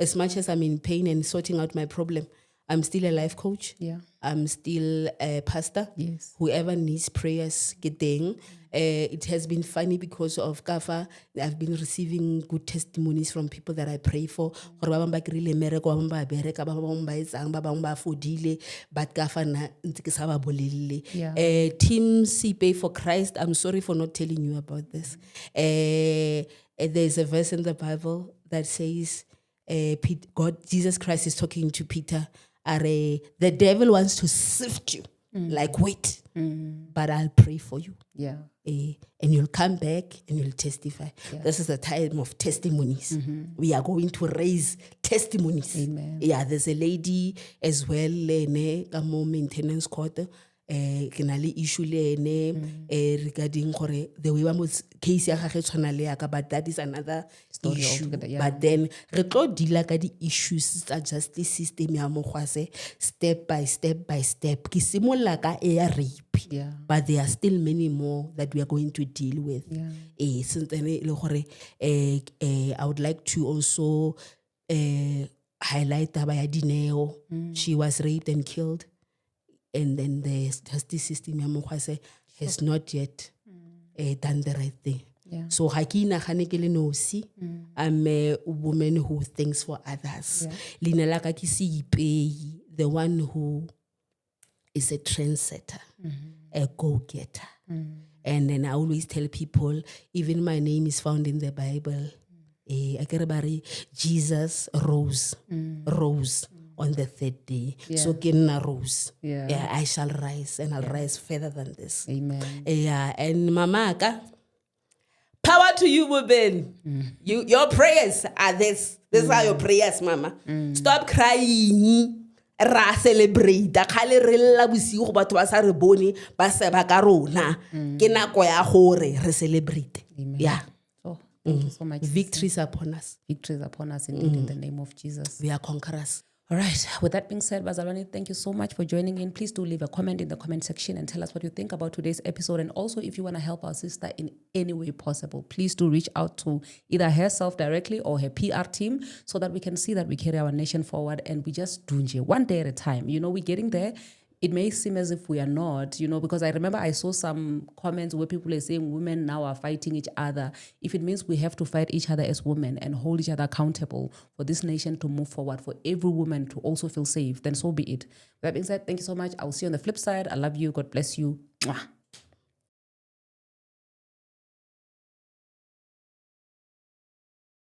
As much as I'm in pain and sorting out my problem, I'm still a life coach. I'm still a pastor. Whoever needs prayers, getting. It has been funny because of Kafa. I've been receiving good testimonies from people that I pray for. But Team Seipei for Christ, I'm sorry for not telling you about this. There's a verse in the Bible that says, Jesus Christ is talking to Peter. The devil wants to sift you like wheat, but I'll pray for you. And you'll come back and you'll testify. This is the time of testimonies. We are going to raise testimonies. Amen. There's a lady as well, maintenance court. Issue regarding the way case but that is another story issue. But then re tlo deala ka di issues tsa justice system ya mogwase step by step by step. Ke simolla ka rape, but there are still many more that we are going to deal with. I would like to also highlight taba ya Dineo. She was raped and killed. And then the justice system has not yet done the right thing. So I'm a woman who thinks for others. Lina laka ki Seipei, the one who is a trendsetter, a go-getter. And then I always tell people, even my name is found in the Bible. Jesus rose on the third day. So Kenna rose. I shall rise, and I'll rise further than this. Amen. And Mamaka, power to you, women. Your prayers are this. These are your prayers, Mama. Stop crying ra celebrate khale re lla bosigo batho ba sa re bone ba seba ka rona ke nako ya gore re celebrate. Yeah. Oh, thank you so much. Victories upon us. Victories upon us indeed in the name of Jesus. We are conquerors. All right. With that being said, Bazalwane, thank you so much for joining in. Please do leave a comment in the comment section and tell us what you think about today's episode. And also, if you want to help our sister in any way possible, please do reach out to either herself directly or her PR team so that we can see that we carry our nation forward and we just do it one day at a time. You know, we're getting there. It may seem as if we are not, you know, because I remember I saw some comments where people are saying women now are fighting each other. If it means we have to fight each other as women and hold each other accountable for this nation to move forward, for every woman to also feel safe, then so be it. With that being said, thank you so much. I'll see you on the flip side. I love you. God bless you. Mwah.